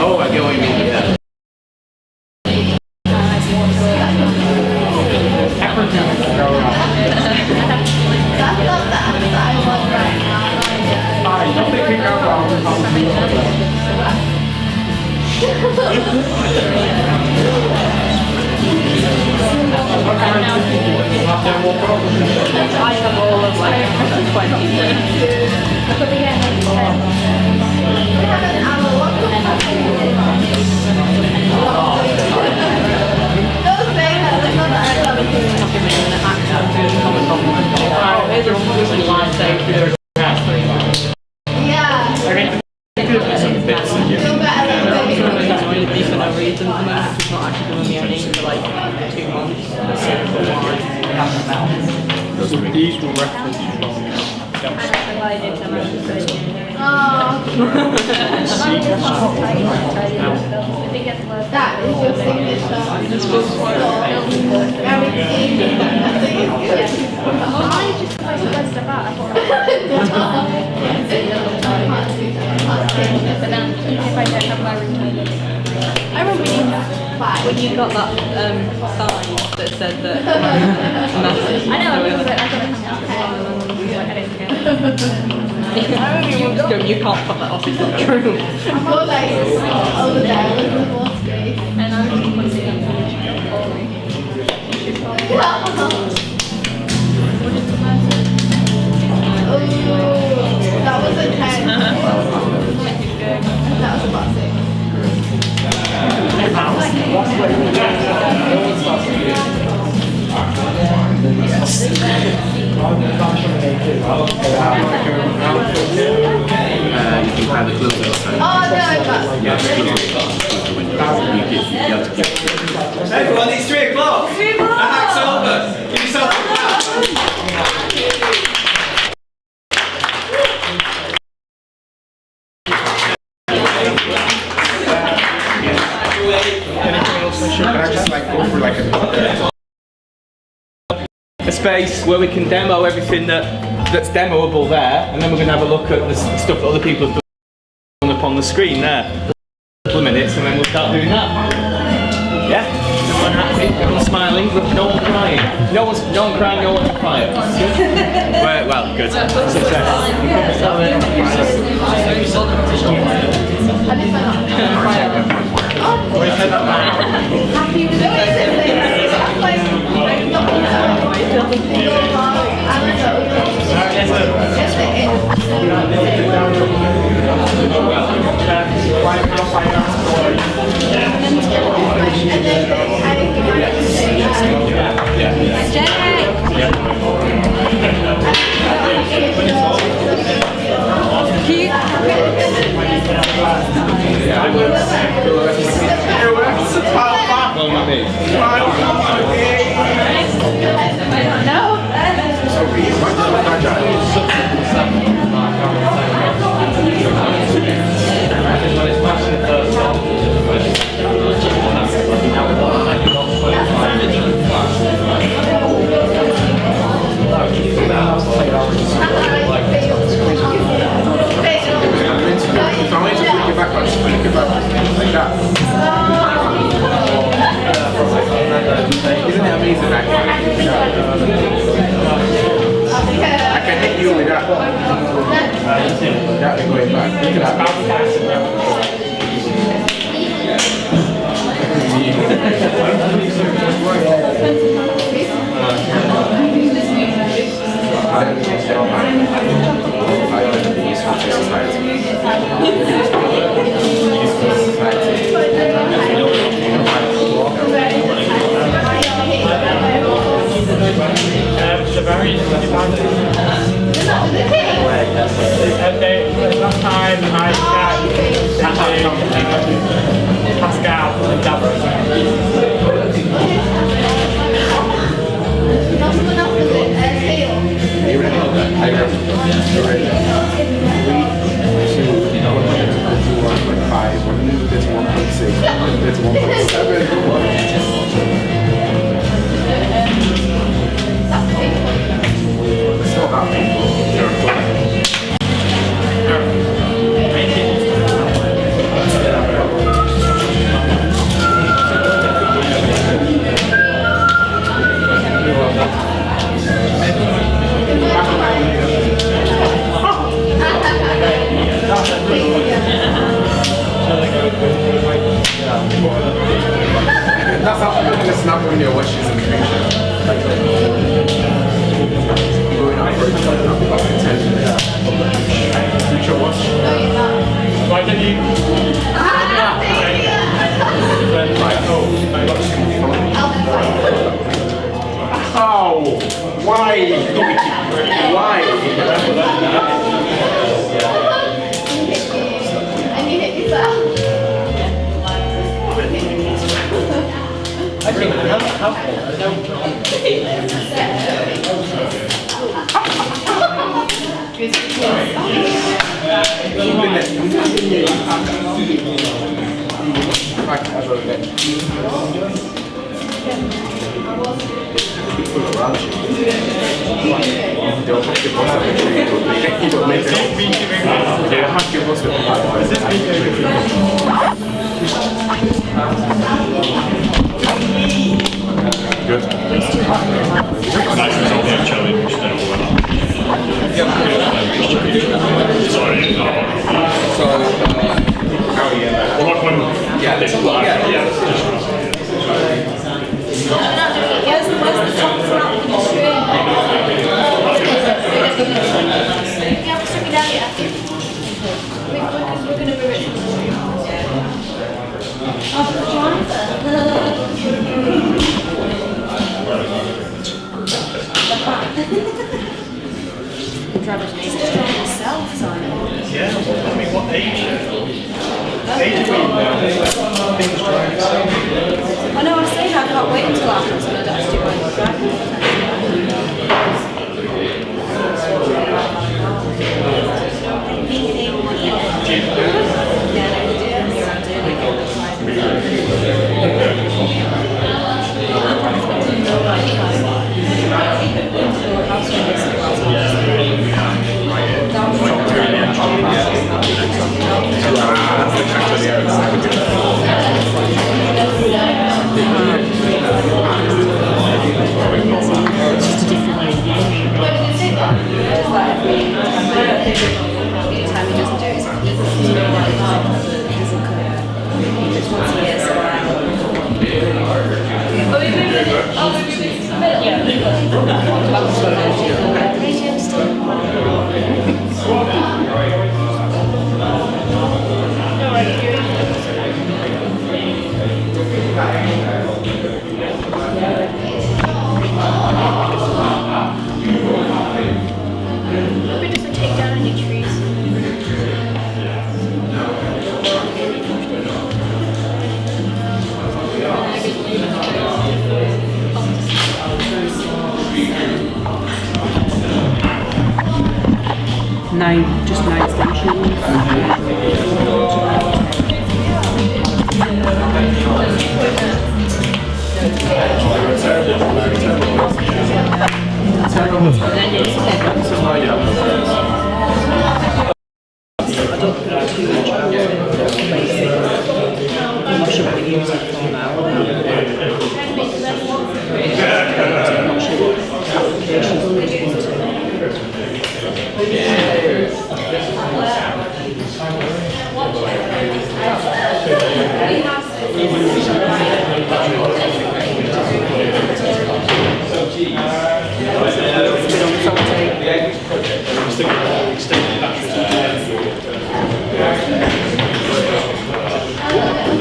Oh, I get what you mean, yeah. I have all of These will reference That is your signature. I remember when you got that sign that said that. I know, I was like, I don't you can't put that off, it's not true. I'm more like over there with the more space. And I was just putting it That was a 10. That was about 6. You can have it close outside. Oh no, but Yeah, close the window. You have to keep it. Everyone, it's 3 o'clock. The hack's over. Give yourself a clap. A space where we can demo everything that's demoable there, and then we're going to have a look at the stuff that other people have done up on the screen there. A couple of minutes, and then we'll start doing that. Yeah? Everyone happy? Everyone's smiling, but no one crying. No one crying, no one's on fire. Well, good. Success. Isn't it amazing that I can hit you with that. That going back. Look at Last time I Pascal and Davros. That's how I'm going to snap when your wishes and future. Going out for future watch. Why don't you? How? Why? Why? Good. Nice result there, challenge. Sorry. So, Where's the top flap in the screen? Yeah, stick it down, yeah. We're going to move it. Oh, Travis needs to try himself, Simon. Yeah, I mean, what age? Age are we now? Things trying itself. I know, I was saying I can't wait until after I'm going to do my driving. time he doesn't do it, he doesn't cook. Just once a year, so Maybe just to take down any trees. Just 9 stations.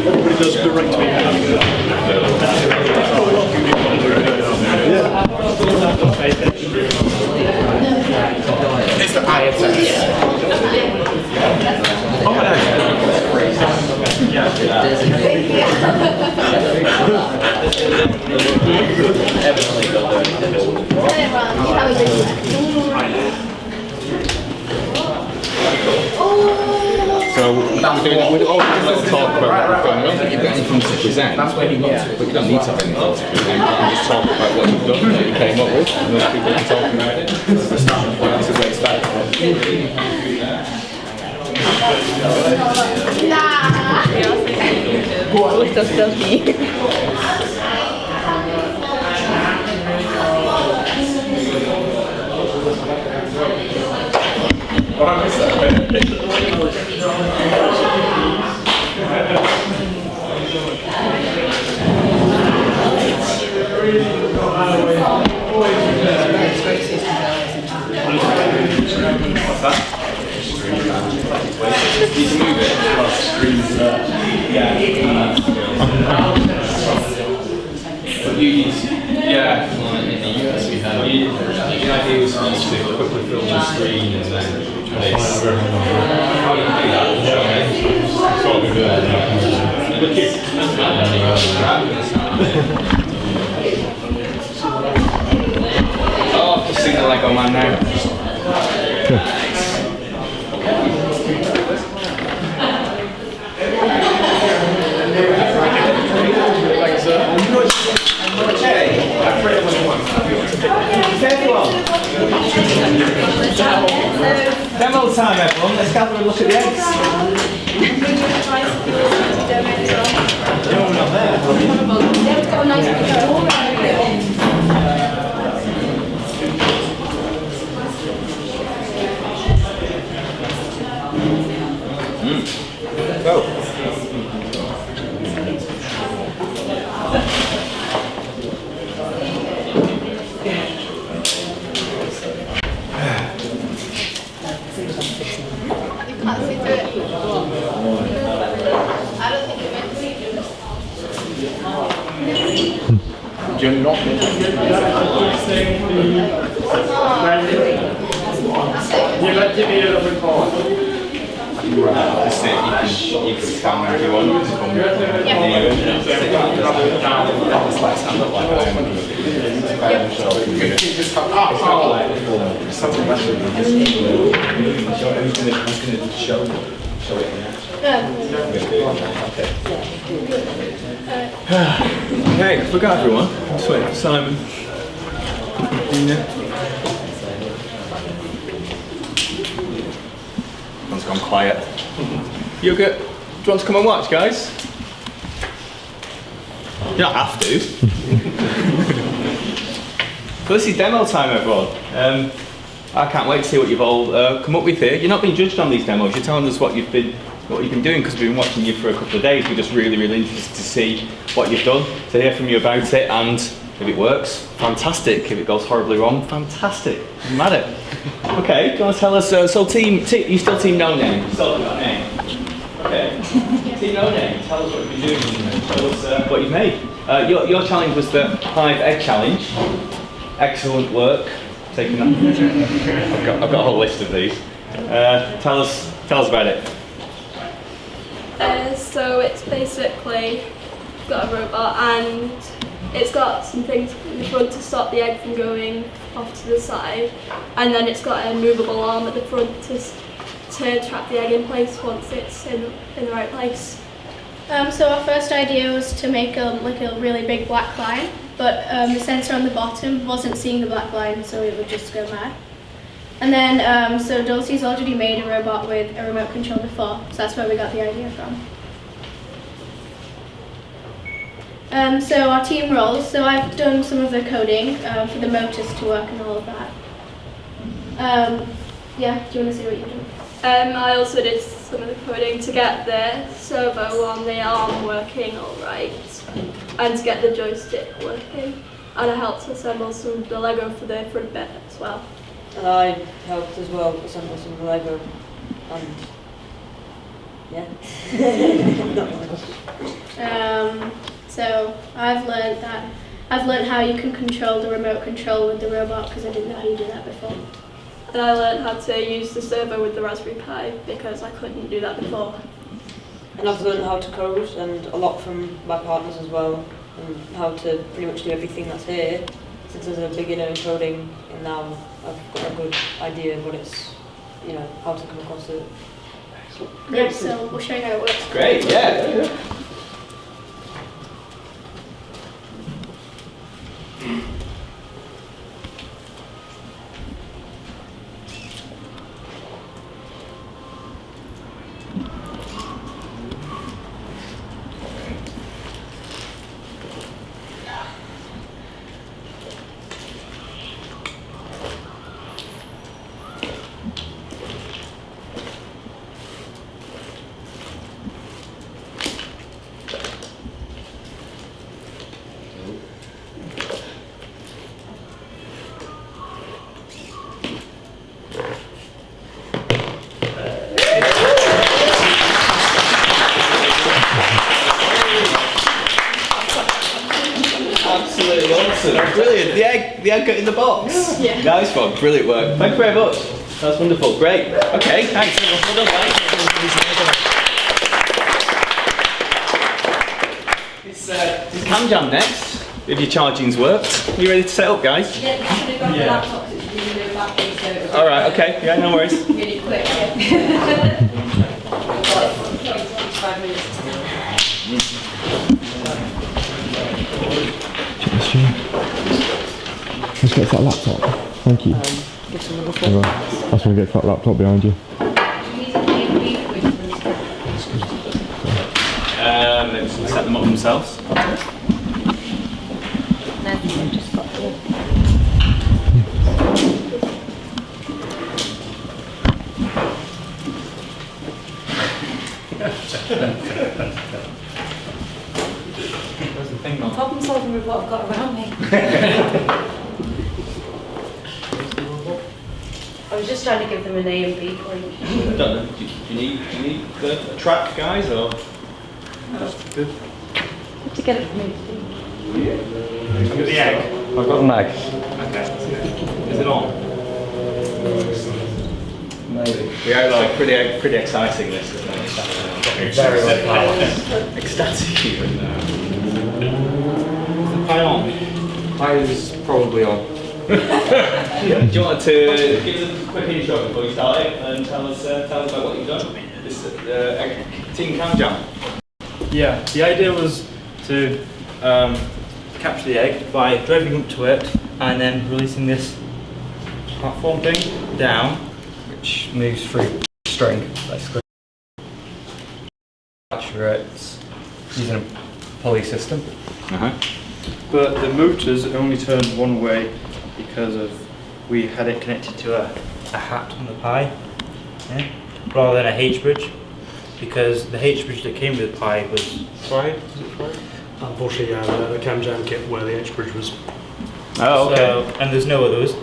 Everybody does direct me. It's the ISS. So we don't talk about what we've done. I don't think you've got anything to present. But you don't need to have anything to present. You can just talk about what you've done, what you came up with, and other people can talk about it. This is where it started. What's that? You can move it. But you use, yeah. In the US we have, the idea was to quickly fill the screen and then this. Oh, just sing the Lego man now. Demo time, everyone. Let's have a look at the eggs. No, we're not You're not. Just say you can stand if you want. Okay, I forgot everyone. Just wait for Simon. Everyone's gone quiet. You good? Do you want to come and watch, guys? You don't have to. So this is demo time, everyone. I can't wait to see what you've all come up with here. You're not being judged on these demos. You're telling us what you've been doing because we've been watching you for a couple of days. We're just really interested to see what you've done, to hear from you about it, and if it works, fantastic. If it goes horribly wrong, fantastic. Doesn't matter. Okay, do you want to tell us? So team, you still team no name? You still haven't got a name. Okay. Team no name. Tell us what you've been doing. Tell us what you've made. Your challenge was the Hive Egg Challenge. Excellent work. Taking that. I've got a whole list of these. Tell us about it. So it's basically got a robot and it's got some things in the front to stop the egg from going off to the side, and then it's got a movable arm at the front to trap the egg in place once it's in the right place. So our first idea was to make a really big black line, but the sensor on the bottom wasn't seeing the black line, so it would just go mad. And then, so Dulcie's already made a robot with a remote control before, so that's where we got the idea from. So our team roles, so I've done some of the coding for the motors to work and all of that. Yeah, do you want to see what you've done? I also did some of the coding to get the servo on the arm working alright, and to get the joystick working. And I helped assemble some of the Lego for the front bit as well. And I helped as well assemble some of the Lego, and yeah. Not much. So I've learned how you can control the remote control with the robot because I didn't know how you do that before. And I learned how to use the servo with the Raspberry Pi because I couldn't do that before. And I've learned how to code, and a lot from my partners as well, and how to pretty much do everything that's here. Since as a beginner in coding, and now I've got a good idea of what it's, how to come across it. Yeah, so we'll show you how it works. Great, yeah. Absolutely awesome. Brilliant. The egg got in the box. Yeah. Nice one. Brilliant work. Thank you very much. That's wonderful. Great. Okay, thanks. Well done, guys. It's Cam Jam next. If your charging's worked. You ready to set up, guys? Yeah. Alright, okay. Yeah, no worries. Really quick. 5 minutes. Let's get that laptop. Thank you. I just want to get that laptop behind you. Set them up themselves. Problem solving with what I've got around me. I was just trying to give them an A and B point. I don't know. Do you need the track, guys, or? That's good. To get it from me. Look at the egg. I've got an egg. Okay. Is it on? Maybe. Yeah, like pretty exciting this, isn't it? Very ecstatic even. Is the pie on? Pie is probably on. Do you want to give us a quick intro before you start it and tell us about what you've done? This Team Cam Jam. Yeah, the idea was to capture the egg by driving up to it and then releasing this platform thing down, which moves through string, basically. Capture it using a pulley system. Uh-huh. But the motors only turn one way because of we had it connected to a hat on the Pi, yeah, rather than a H bridge, because the H bridge that came with the Pi was fried. Was it fried? Unfortunately, the cam jam kit where the H bridge was. Oh, okay. So, and there's no others.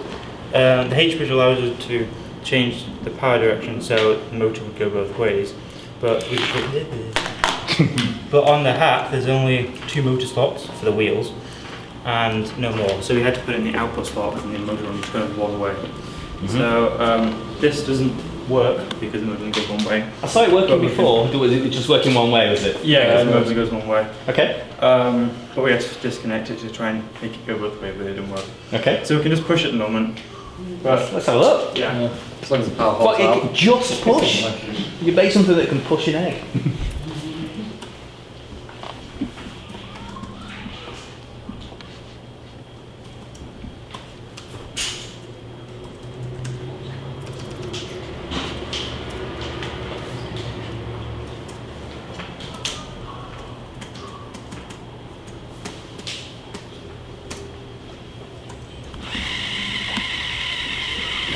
The H bridge allows us to change the power direction so the motor would go both ways, but but on the hat there's only 2 motor slots for the wheels and no more, so we had to put in the output slot and the motor only turns one way. So this doesn't work because the motor only goes one way. I saw it working before. Was it just working one way, was it? Yeah, the motor goes one way. Okay. But we had to disconnect it to try and make it go both ways, but it didn't work. Okay. So we can just push at the moment. But let's have a look. Yeah. As long as the power holds What, out. it can just push? You make something that can push an egg.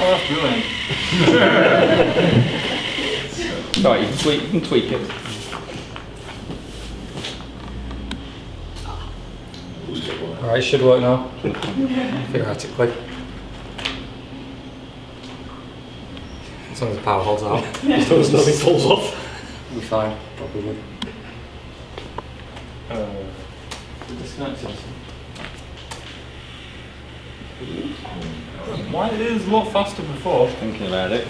Oh, that's brilliant. Right, you can tweak it. Alright, should work now. Theoretically. As long as the power holds out. As long as nothing falls off. We'll be fine, probably. Disconnected. Why it is a lot faster before? Thinking about it.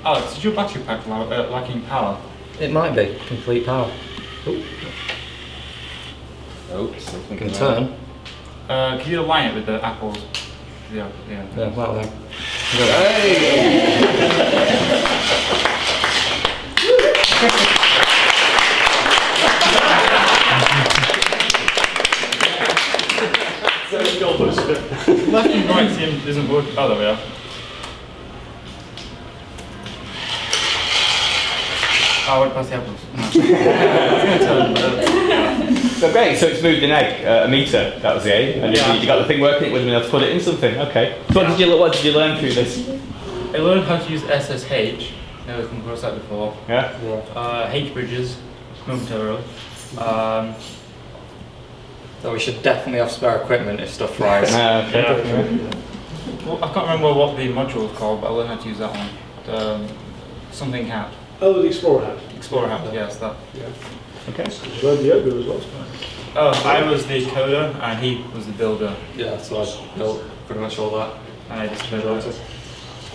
Alex, is your battery pack lacking power? It might be complete power. Oh, something can turn. Can you align it with the apples? Yeah. Yeah, well then. Left and right isn't working. Oh, there we are. Oh, I went past the apples. So great, so it's moved an egg, a meter, that was the aim, and you got the thing working, it would have been able to put it in something, okay. So what did you learn through this? I learned how to use SSH, never come across that before. Yeah? H bridges, momentarily. So we should definitely have spare equipment if stuff fries. Okay. Well, I can't remember what the module was called, but I learned how to use that one. Something hat. Oh, the Explorer hat. Explorer hat, yes, that. Yeah. Okay. You learned the Yoga as well. Oh, I was the coder and he was the builder. Yeah, so I built pretty much all that. And I just built it.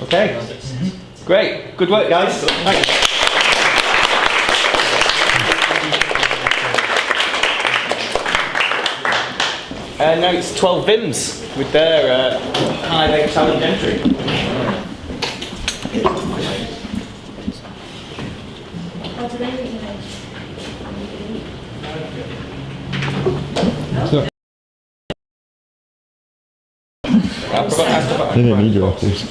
Okay. Great. Good work, guys. Thanks. Now it's 12 Vims with their high leg challenge entry. They don't need your apples.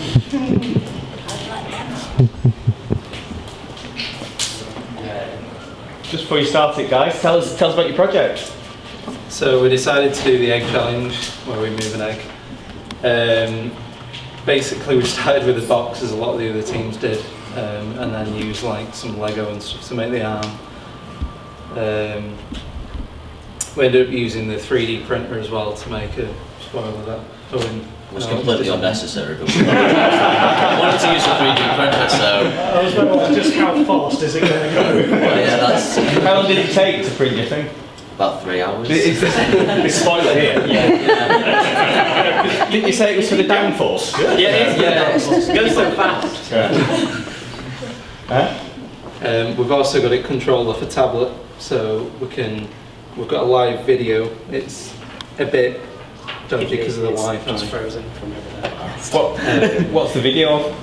Just before you start it, guys, tell us about your project. So we decided to do the egg challenge, where we move an egg. Basically, we started with a box, as a lot of the other teams did, and then used like some Lego and stuff to make the arm. We ended up using the 3D printer as well to make a spoiler that. It was completely unnecessary, but we wanted to use a 3D printer, so... I was wondering just how fast is it going to go? Well, yeah, that's... How long did it take to print your thing? About 3 hours. Is this spoiler here? Yeah. Didn't you say it was for the downforce? Yeah, it goes so fast. We've also got it controlled off a tablet, so we've got a live video. It's a bit dodgy because of the Wi-Fi. It's frozen from over there. What's the video of?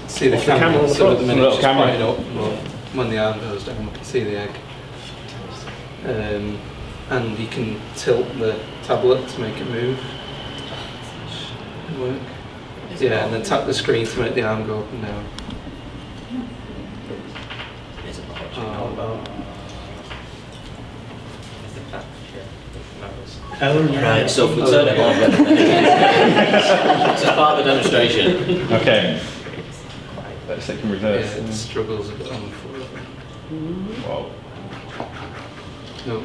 See the camera. So at the minute, it's right up. But when the arm goes down, we can see the egg. And you can tilt the tablet to make it move. Should work. Yeah, and then tap the screen to make the arm go up and down. Right, so if we turn it on, it's part of the demonstration. Okay. Let's take in reverse. Yeah, it struggles a bit on the floor. Whoa. No.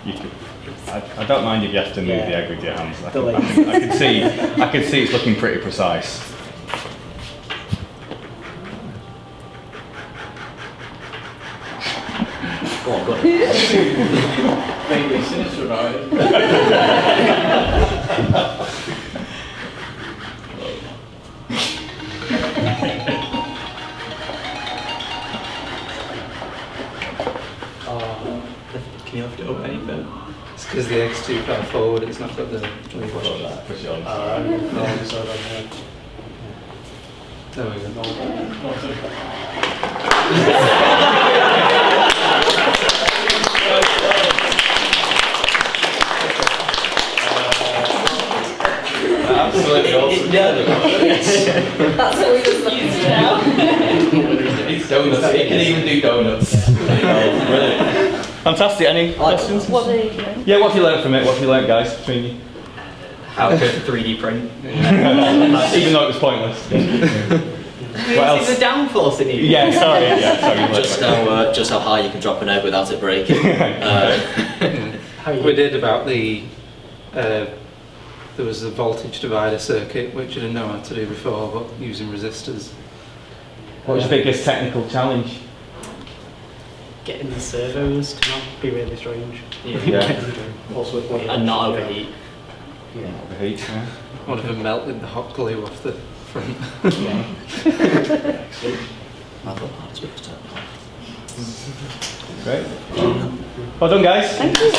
You could, I don't mind if you have to move the egg with your hands. I can see it's looking pretty precise. Go on, go on. Vaguely sinister about it. Can you lift it up any bit? It's because the egg's too far forward, it's not got the joint. Push it on. There we go. Absolutely awesome. That's what we just used now. It's donuts. It can even do donuts. Brilliant. Fantastic. Any questions? What are you doing? Yeah, what have you learned from it? What have you learned, guys, between you? How to 3D print. Even though it was pointless. What else? The downforce in you. Yeah, sorry. Just how high you can drop an egg without it breaking. We did about the there was a voltage divider circuit which I didn't know how to do before, but using resistors. What was your biggest technical challenge? Getting the servos to not be really strange. Also and not overheat. Overheat. Yeah. One of them melted the hot glue off the front. I thought that was a bit of Great. Well done, guys. Thank you.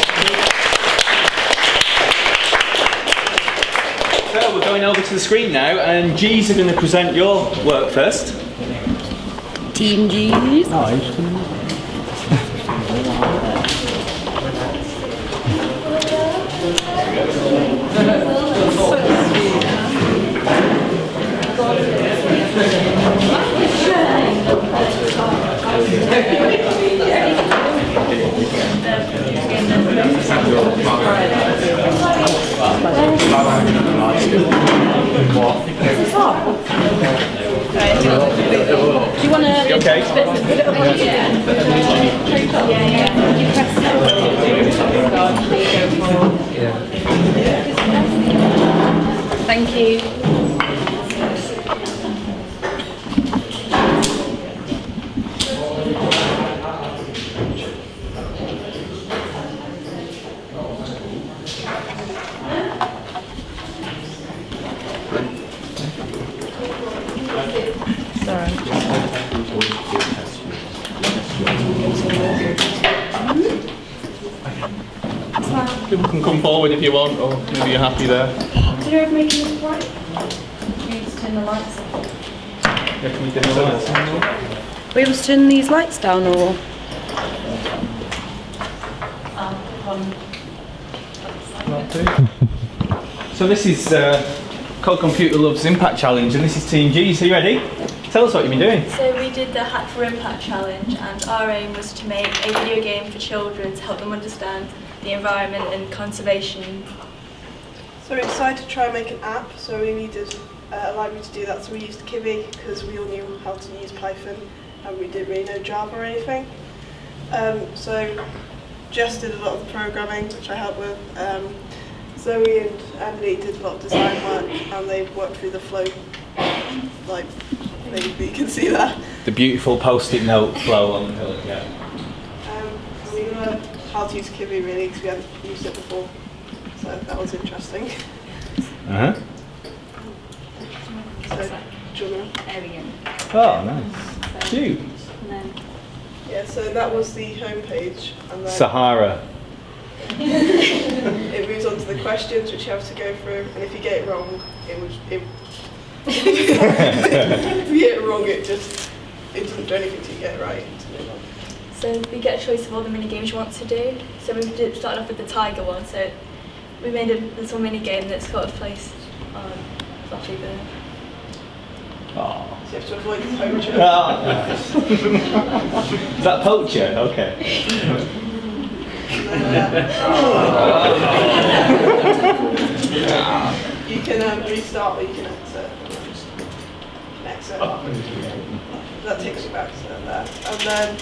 So we're going over to the screen now, and G's are going to present your work first. Team G's. Do you want to okay? put it up on Thank you. People can come forward if you want, or maybe you're happy there. Did you ever make this bright? We need to turn the lights on. Yeah, can you dim the lights? Are we able to turn these lights down or? So this is called Computer Loves Impact Challenge, and this is Team G. So you ready? Tell us what you've been doing. So we did the Hack for Impact Challenge, and our aim was to make a video game for children to help them understand the environment and conservation. So we decided to try and make an app, so we needed a library to do that, so we used Kivy because we all knew how to use Python and we didn't really know Java or anything. So Jess did a lot of the programming, which I helped with. Zoe and Emily did a lot of design work, and they worked through the flow, like maybe you can see that. The beautiful post-it note flow on the pillar, yeah. We learned how to use Kivy really because we hadn't used it before, so that was interesting. Uh-huh. So, do you want to? There we go. Oh, nice. Cute. Yeah, so that was the homepage, and then Sahara. it moves on to the questions which you have to go through, and if you get it wrong, if you get it wrong, it doesn't do anything till you get it right. So we get a choice of all the mini games you want to do. So we started off with the tiger one. So we made a little mini game that's got a place on Flappy Bird. Oh. So you have to avoid the poacher. Is that poacher? Okay. You can restart or you can exit. That takes you back to there. And then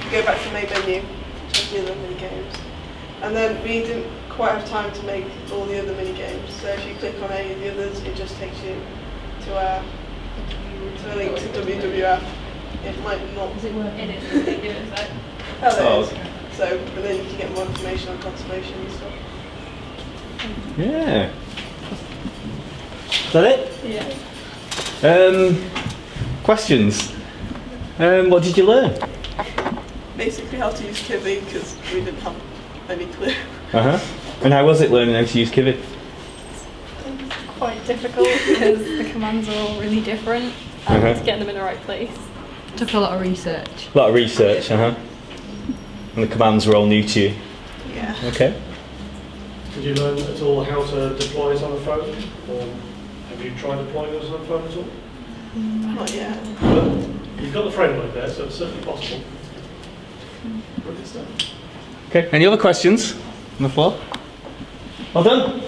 you go back to the main menu, which has the other mini games. And then we didn't quite have time to make all the other mini games. So if you click on any of the others, it just takes you to a link to WWF. It might not. Does it work? It is. Oh, there Oh, it is. okay. So, but then you can get more information on conservation and stuff. Yeah. Is that it? Yeah. Questions? What did you learn? Basically how to use Kivy because we didn't have any clue. And how was it learning how to use Kivy? Quite difficult because the commands are all really different and getting them in the right place. Took a lot of research. A lot of research, And the commands were all new to you? Yeah. Okay. Did you learn at all how to deploy it on a phone? Or have you tried deploying it on a phone at all? Not yet. But you've got the framework there, so it's certainly possible. Brilliant stuff. Okay, any other questions on the floor? Well done.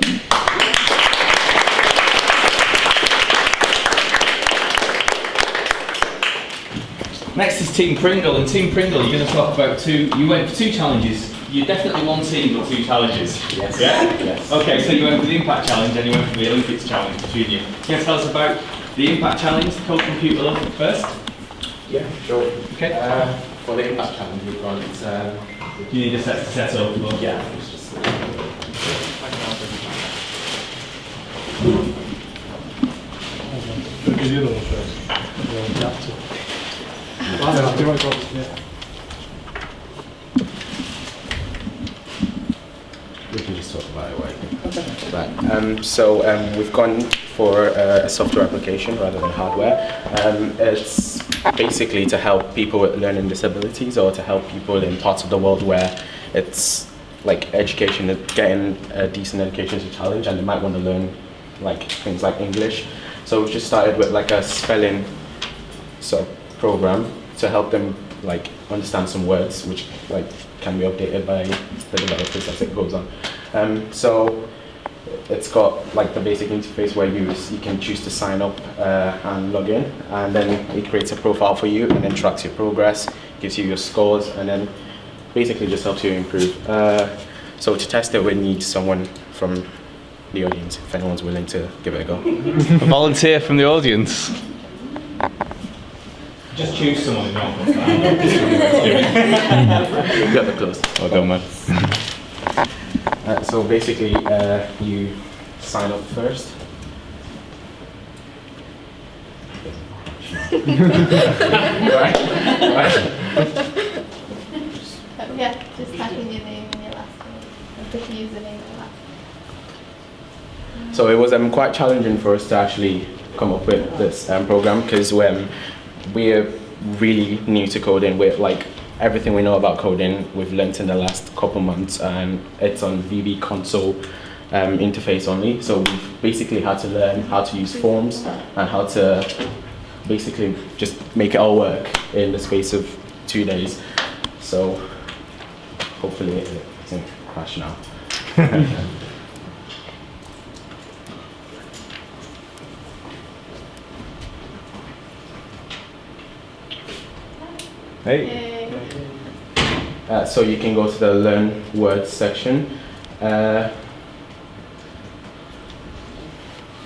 Next is Team Pringle, and Team Pringle, you're going to talk about you went for 2 challenges. You're definitely one team with 2 challenges. Yes. Yeah? Yes. Okay, so you went for the Impact Challenge and you went for the Olympics Challenge between you. Can you tell us about the Impact Challenge, the Code Computer Love first? Yeah, sure. Okay. For the Impact Challenge, we've got. You need a set up. Yeah. It's just, Do the other one first. we can just talk about it. Right. So we've gone for a software application rather than hardware. It's basically to help people with learning disabilities or to help people in parts of the world where it's like education, getting a decent education is a challenge, and they might want to learn like things like English. So we've just started with like a spelling sort of program to help them like understand some words, which like can be updated by the developers as it goes on. So it's got like the basic interface where you can choose to sign up and log in, and then it creates a profile for you and then tracks your progress, gives you your scores, and then basically just helps you improve. So to test it, we need someone from the audience, if anyone's willing to give it a go. A volunteer from the audience. Just choose someone in your You got the close. Well done, man. So basically, you sign up first. Yeah, just type in your name and your last name, and put your username and last name. So it was quite challenging for us to actually come up with this program, because we're really new to coding. We're like everything we know about coding we've learnt in the last couple months, and it's on VB console interface only. So we've basically had to learn how to use forms and how to basically just make it all work in the space of 2 days. So hopefully it doesn't crash now. Hey. So you can go to the Learn Words section. So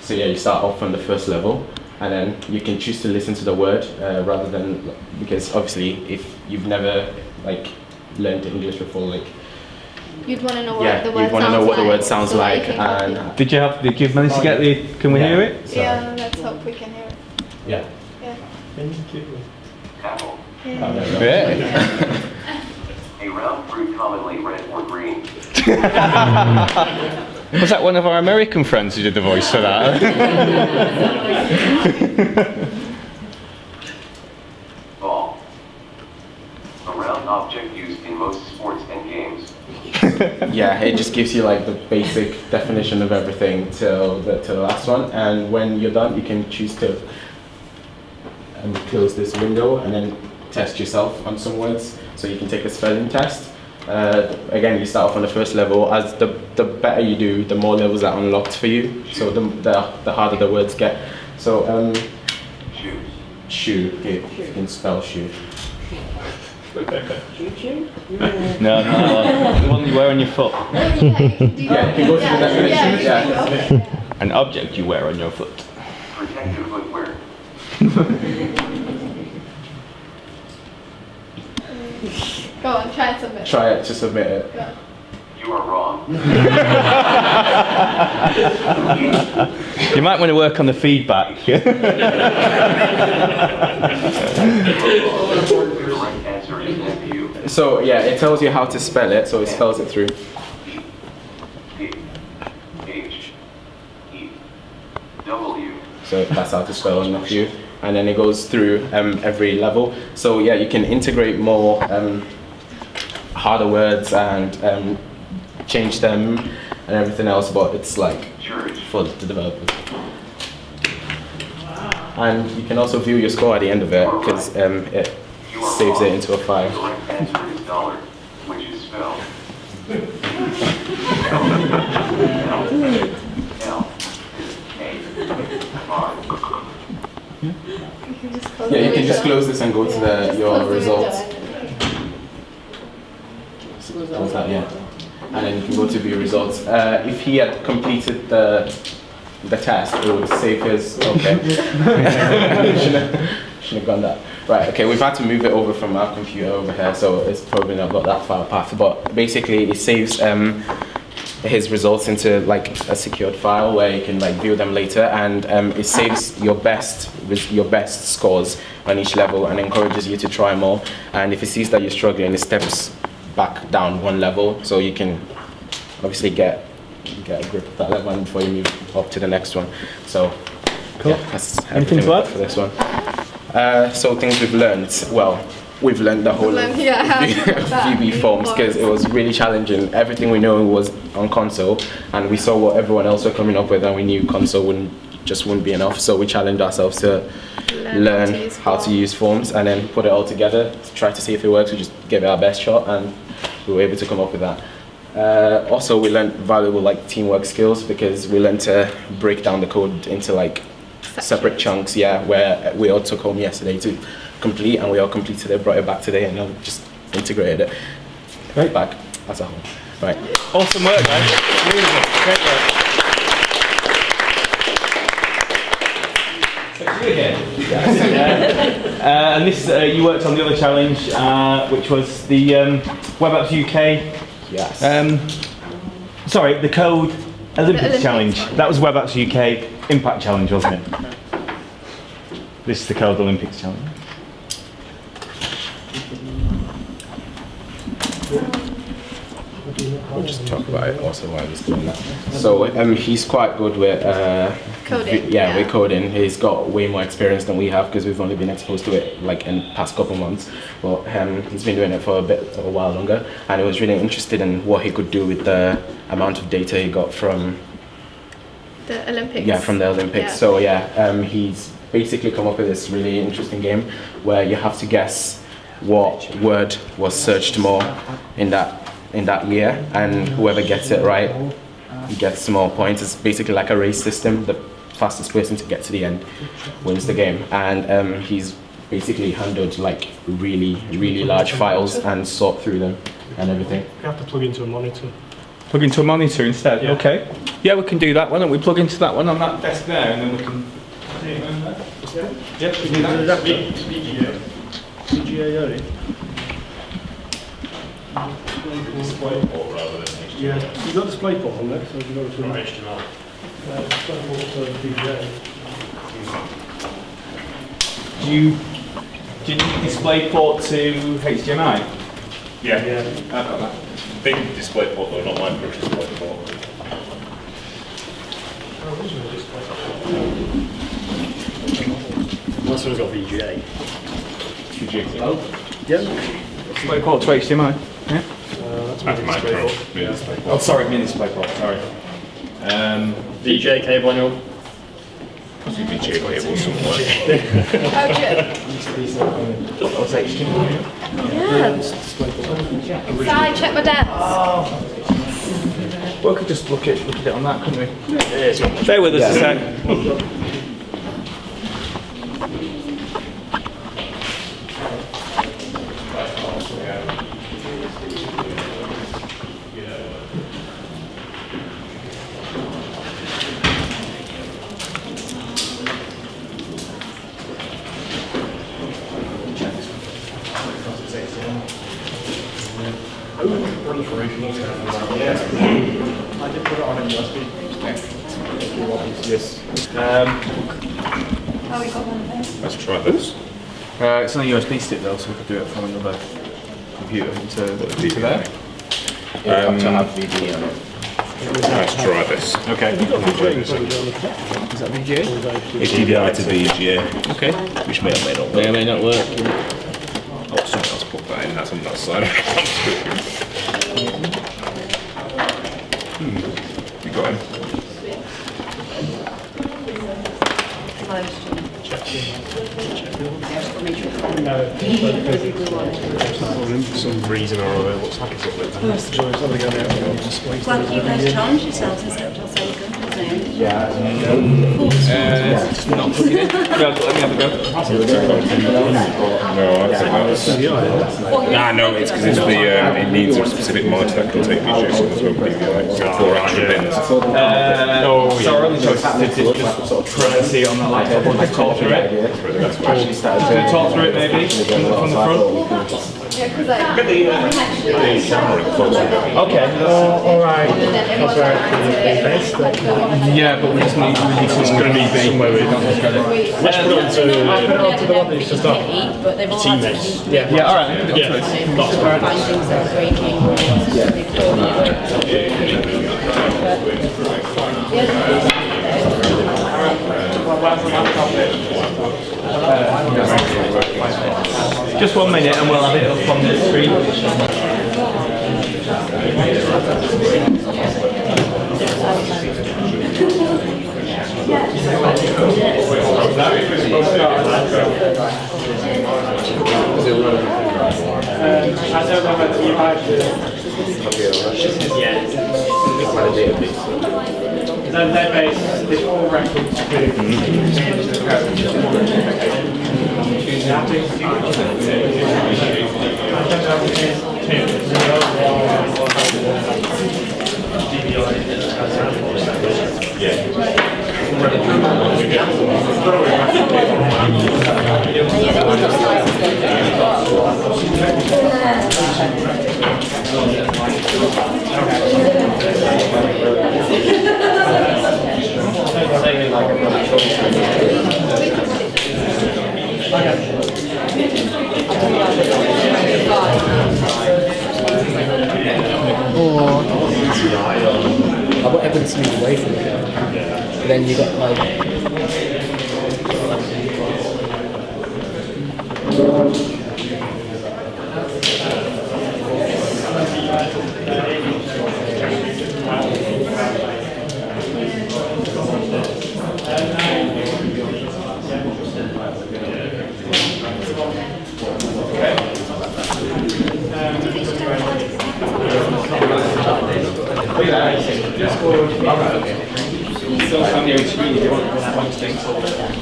yeah, you start off on the first level, and then you can choose to listen to the word rather than, because obviously if you've never like learned English before, like You'd want to know what yeah, the word you'd want to know what the word sounds so that like. you can And Did you manage to get the? Can we hear it? Yeah, let's hope we can hear it. Yeah. Yeah. Apple. Yeah. A round fruit commonly red or green. Was that one of our American friends who did the voice for that? Ball. A round object used in most sports and games. yeah, it just gives you like the basic definition of everything till the last one, and when you're done, you can choose to and close this window and then test yourself on some words. So you can take a spelling test. Again, you start off on the first level. As the better you do, the more levels are unlocked for you. So the harder the words get. So shoe. Okay, if you can spell shoe. No, the one you wear on your foot. Yeah, you can go through the definition. Yeah. An object you wear on your foot. Protective footwear. Go on, try and submit. Try it to submit it. Go. You are wrong. You might want to work on the feedback. The right answer is NPU. So yeah, it tells you how to spell it, so it spells it through. P-H-E-W. So that's how to spell Nephew. And then it goes through every level. So yeah, you can integrate more harder words and change them and everything else, but it's like for the developers. And you can also view your score at the end of it because it saves it into a file. The right answer is dollar, which is spelled L-L-A-R. Yeah, you can just close this and go to your results. Close that, yeah. And then you can go to view results. If he had completed the test, it would save his. Okay. shouldn't have gone that. Right. Okay. We've had to move it over from our computer over here, so it's probably not got that file path. But basically, it saves his results into like a secured file where you can like view them later, and it saves your best scores on each level and encourages you to try more. And if it sees that you're struggling, it steps back down one level, so you can obviously get a grip of that level one before you move up to the next one. So cool. Yeah, that's anything to add for this one. So things we've learned. Well, we've learned the whole VB forms because it was really challenging. Everything we know was on console, and we saw what everyone else were coming up with, and we knew console wouldn't be enough. So we challenged ourselves to learn how to use forms and then put it all together, try to see if it works. We just gave it our best shot, and we were able to come up with that. Also, we learned valuable like teamwork skills because we learned to break down the code into like separate chunks. Yeah, where we all took home yesterday to complete, and we all completed it, brought it back today, and then just integrated it right back as a whole. Right. Awesome work, guys. Really good. Great work. And this, you worked on the other challenge, which was the Web Apps UK. Yes. Sorry, the Code Olympics challenge. That was Web Apps UK Impact Challenge, wasn't it? This is the Code Olympics challenge. We'll just talk about it also while he's doing that. So he's quite good with coding. With coding. He's got way more experience than we have because we've only been exposed to it like in the past couple months. But he's been doing it for a while longer, and he was really interested in what he could do with the amount of data he got from the Olympics. Yeah, from the Olympics. Yeah. So he's basically come up with this really interesting game where you have to guess what word was searched more in that year, and whoever gets it right gets more points. It's basically like a race system. The fastest person to get to the end wins the game. And he's basically handled like really large files and sort through them and everything. You have to plug into a monitor. Plug into a monitor instead? Yeah. Okay. Yeah, we can do that. Why don't we plug into that one on that desk there, and then we can... Yeah, we can do that. VGA. DisplayPort rather than HTML. Yeah, you've got DisplayPort on there, so if you go to HTML. DisplayPort for VGA. Do you need DisplayPort to HDMI? Yeah. Yeah. I've got that. Big DisplayPort though, not micro DisplayPort. This one's got VGA. Oh. Yeah. DisplayPort to HDMI? Yeah. That's micro. DisplayPort. Oh, sorry, mini DisplayPort, sorry. VGA cable on your possibly chair table somewhere. Sally, check my dance. Well, we could just look at it on that, couldn't we? Bear with us a sec. I did put it on a USB. Yes. Let's try this. It's on a USB stick though, so we could do it from another computer into there. You have to have VGA on it. Let's try this. Okay. Is that VGA? It's DVI to VGA. Okay. Which may or may not work. May or may not work. Oh, someone else put that in. That's on that side. You got him. For some reason or other, it looks like it's up with Glad you guys challenged yourselves instead of just saying good. Just not plugging in. Let me have a go. No, I think that was. Nah, no, it's because it's the it needs a specific monitor that can take VGA, so there's no PVI. So 4 extra pins. So our only choice is to just try to see it on that laptop and just talk through it. That's why she started. So talk through it maybe from the front. Okay. Alright. Yeah, but we just need to going to need somewhere we don't look at it. Let's put it onto the one that's just up. Teammates. Yeah, alright. Yeah. Just 1 minute and we'll have it up on the screen. I don't know whether you had the database, the all records I want everyone to move away from it. But then you got like.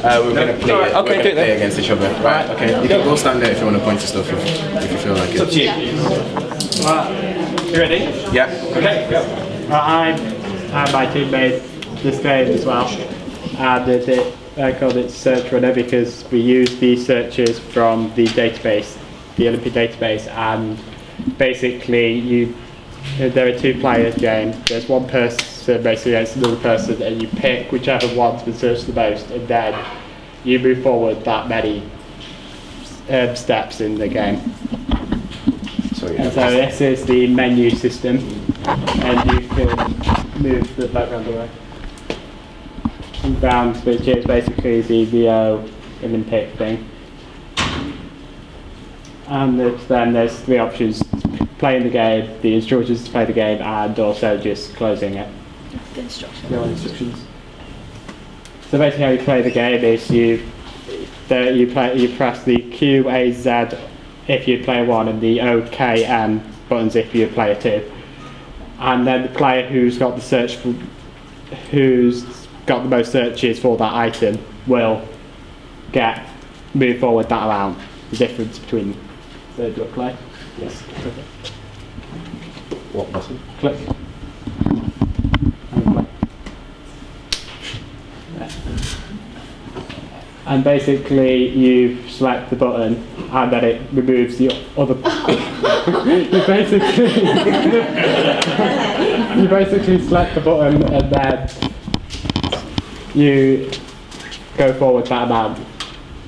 We're going to play, play against each other. Right, okay. You can go stand there if you want to point to stuff if you feel like it. It's up to you. Right. You ready? Yeah. Okay, go. I and my team made this game as well. And I called it Search Runner because we use these searches from the database, the Olympic database, and basically there are 2 players game. There's one person basically against another person, and you pick whichever one's been searched the most, and then you move forward that many steps in the game. And so this is the menu system, and you can move the background away. And down, which is basically the Rio Olympic thing. And then there's 3 options: playing the game, the instructions to play the game, and also just closing it. The instructions. No instructions. So basically, how you play the game is you press the Q, A, Z if you play 1, and the O, K, N buttons if you play 2. And then the player who's got the most searches for that item will move forward that amount. The difference between the play. Yes. What button? Click. And basically you select the button and then it removes the other you basically select the button and then you go forward that amount.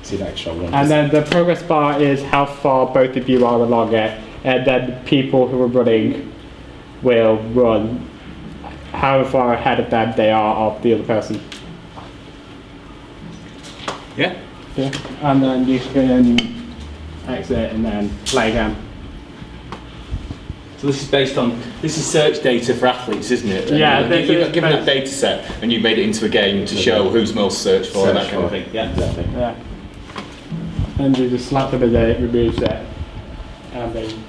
See that extra one. And then the progress bar is how far both of you are along it, and then people who are running will run however far ahead of them they are of the other person. Yeah. Yeah. And then you can exit and then play again. So this is based on, this is search data for athletes, isn't it? Yeah. You've got given that data set and you made it into a game to show who's most searched for and that kind of thing. Yeah. Exactly. Yeah. And you just slap them in there, it removes it, and then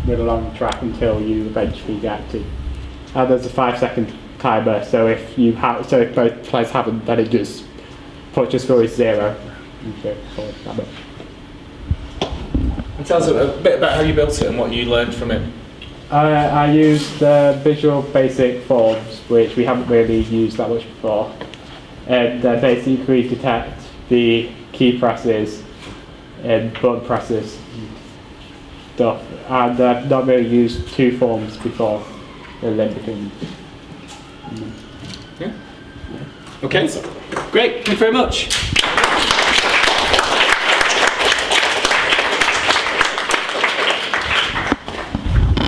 run along the track until you eventually get to. And there's a 5-second timer, so if both players haven't, then it just puts your score is 0. And tell us a bit about how you built it and what you learned from it. I used the Visual Basic forms, which we haven't really used that much before, and they basically detect the key presses and button presses and stuff, and I've not really used 2 forms before the link between them. Yeah. Okay, great, thank you very much.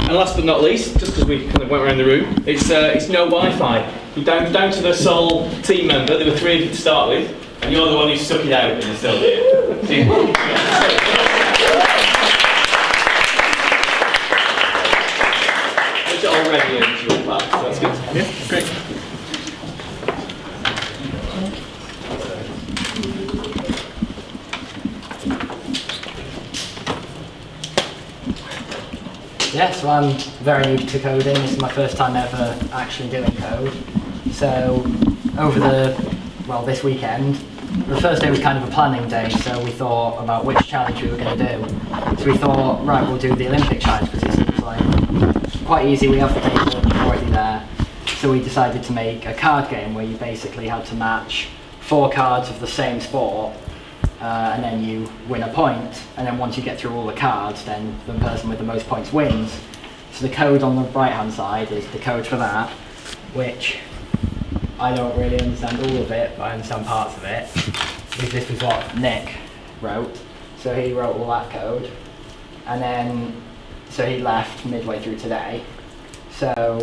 And last but not least, just because we kind of went around the room, it's no Wi-Fi. You're down to the sole team member. There were 3 of you to start with, and you're the one who stuck it out and you're still here. Which already earns you a clap, so that's good. Yeah, great. Yeah, so I'm very new to coding. This is my first time ever actually doing code. So this weekend, the first day was kind of a planning day, so we thought about which challenge we were going to do. So we thought, right, we'll do the Olympic challenge because it seems like quite easy. We have the table already there. So we decided to make a card game where you basically had to match 4 cards of the same sport. And then you win a point, and then once you get through all the cards, then the person with the most points wins. So the code on the right hand side is the code for that, which I don't really understand all of it, but I understand parts of it. Because this was what Nick wrote, so he wrote all that code, and then so he left midway through today. So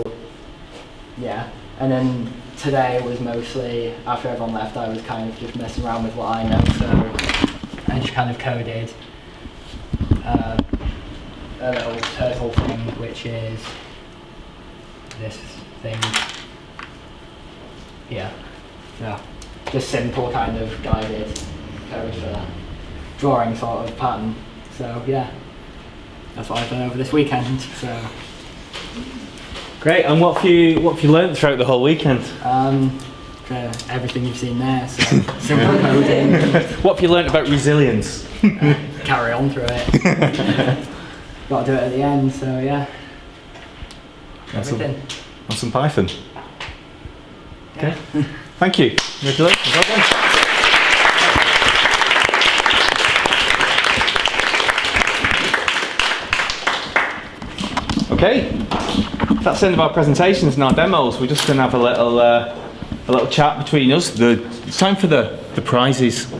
yeah, and then today was mostly, after everyone left, I was kind of just messing around with what I know, so I just kind of coded a little turtle thing, which is this thing here. Yeah, just simple kind of guided code for that drawing sort of pattern. So yeah, that's what I've done over this weekend. So. Great, and what have you learnt throughout the whole weekend? Everything you've seen there, so simple coding. What have you learnt about resilience? Carry on through it. Got to do it at the end, so yeah. Everything. And some Python. Okay, thank you. Congratulations, well done. Okay, that's the end of our presentations and our demos. We're just going to have a little chat between us. It's time for the prizes,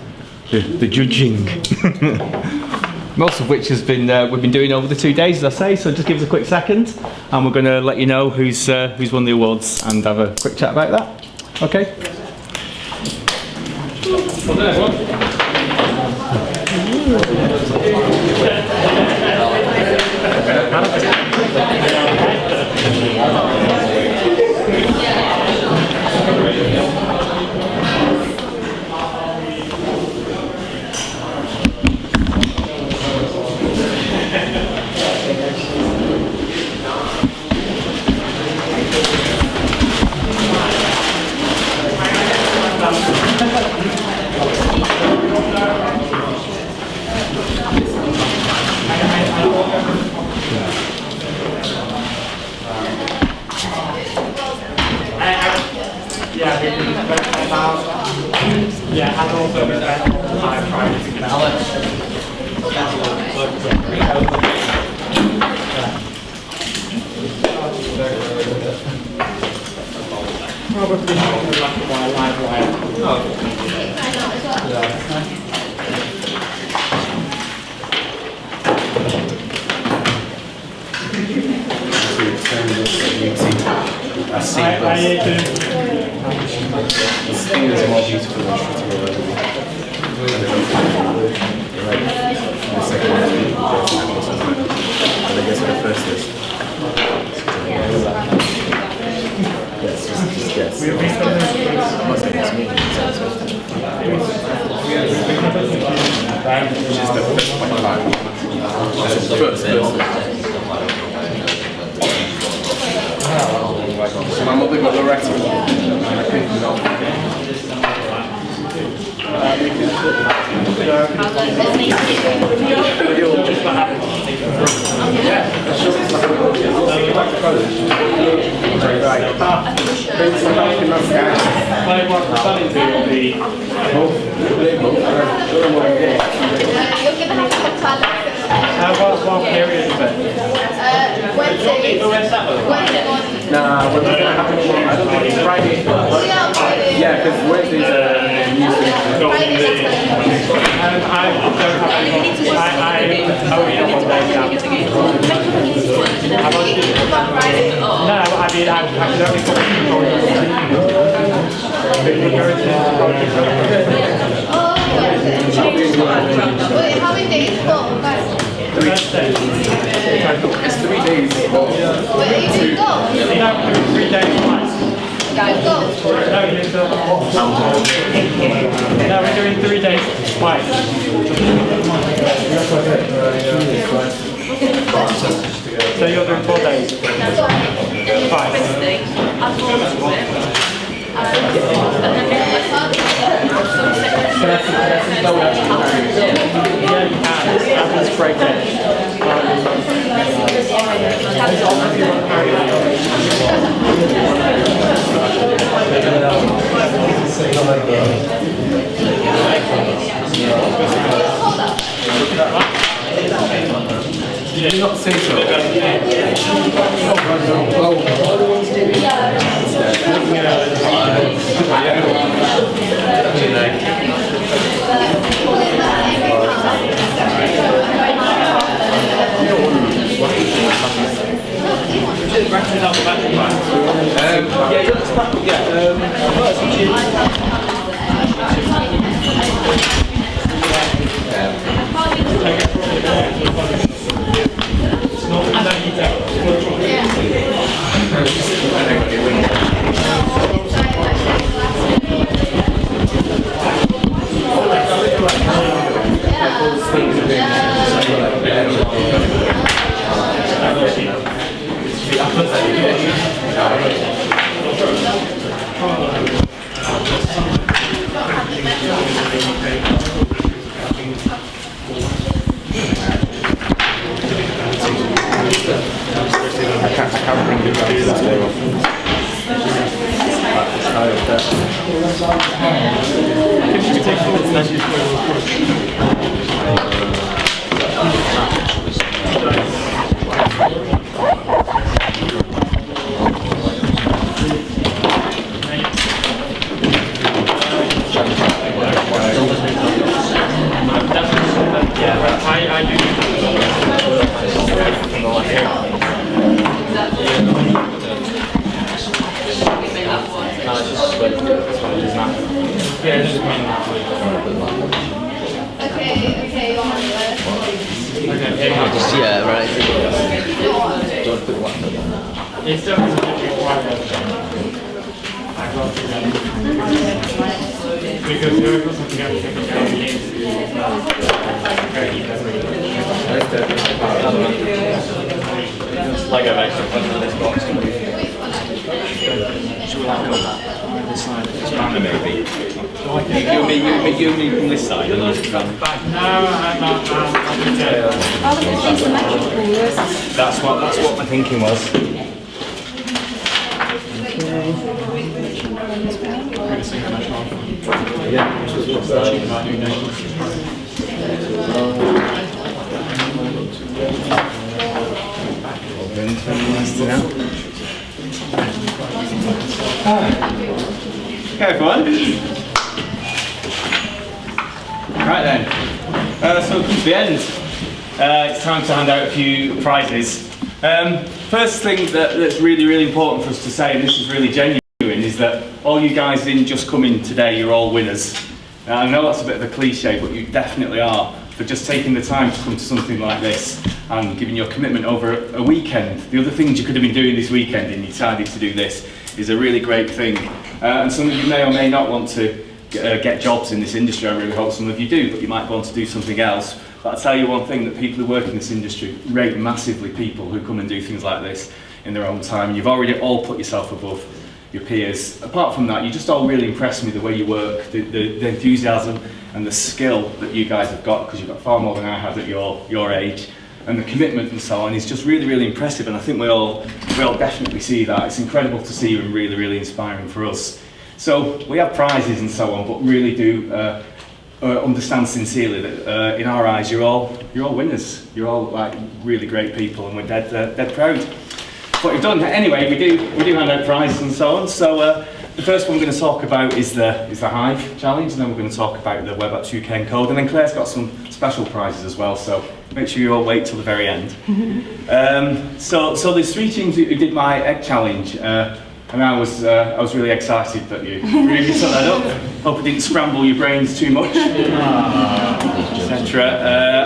the judging. Most of which has been we've been doing over the 2 days, as I say. So just give us a quick second, and we're going to let you know who's won the awards and have a quick chat about that. Okay. Well done, everyone. Yeah, and also with high probably not the black and white live wire. This thing is more beautiful than Shooting the second one and I guess the first is. Yes, just guess. Must have this meaning. Which is the first 0.5. That's the first person. So my mother got Loretta. I think not. What period is it? Wednesday. Nah, what's gonna happen? I don't think it's Friday. Yeah, because Wednesdays are usually. I don't have only on one day now. No, I mean I can only How many days for? 3 days. It's 3 days. Wait, are you doing golf? No, 3 days twice. Golf? No, we're doing 3 days twice. So you're doing 4 days? That's break Did you not say so? Yeah, right. Don't put one. It's definitely because you're able to get Lego makes it put in this box. Should we like go back this side of this banner maybe? You mean from this side and then from back? No, I'm not. That's what my thinking was. Okay, everyone. Right then. So to the end, it's time to hand out a few prizes. First thing that's really important for us to say, and this is really genuine, is that all you guys didn't just come in today, you're all winners. I know that's a bit of a cliche, but you definitely are, for just taking the time to come to something like this and giving your commitment over a weekend. The other things you could have been doing this weekend and you decided to do this is a really great thing. And some of you may or may not want to get jobs in this industry. I really hope some of you do, but you might want to do something else. But I'll tell you one thing, that people who work in this industry rate massively people who come and do things like this in their own time. You've already all put yourself above your peers. Apart from that, you just all really impress me, the way you work, the enthusiasm and the skill that you guys have got, because you've got far more than I had at your age, and the commitment and so on is just really impressive, and I think we all definitely see that. It's incredible to see you and really inspiring for us. So we have prizes and so on, but really do understand sincerely that in our eyes you're all winners. You're all like really great people, and we're dead proud of what you've done. Anyway, we do hand out prizes and so on. So the first one we're going to talk about is the Hive Challenge, and then we're going to talk about the Web Apps UK Encode, and then Claire's got some special prizes as well. So make sure you all wait till the very end. So there's 3 teams who did my Egg Challenge. And I was really excited that you really took that up. Hope it didn't scramble your brains too much, etc.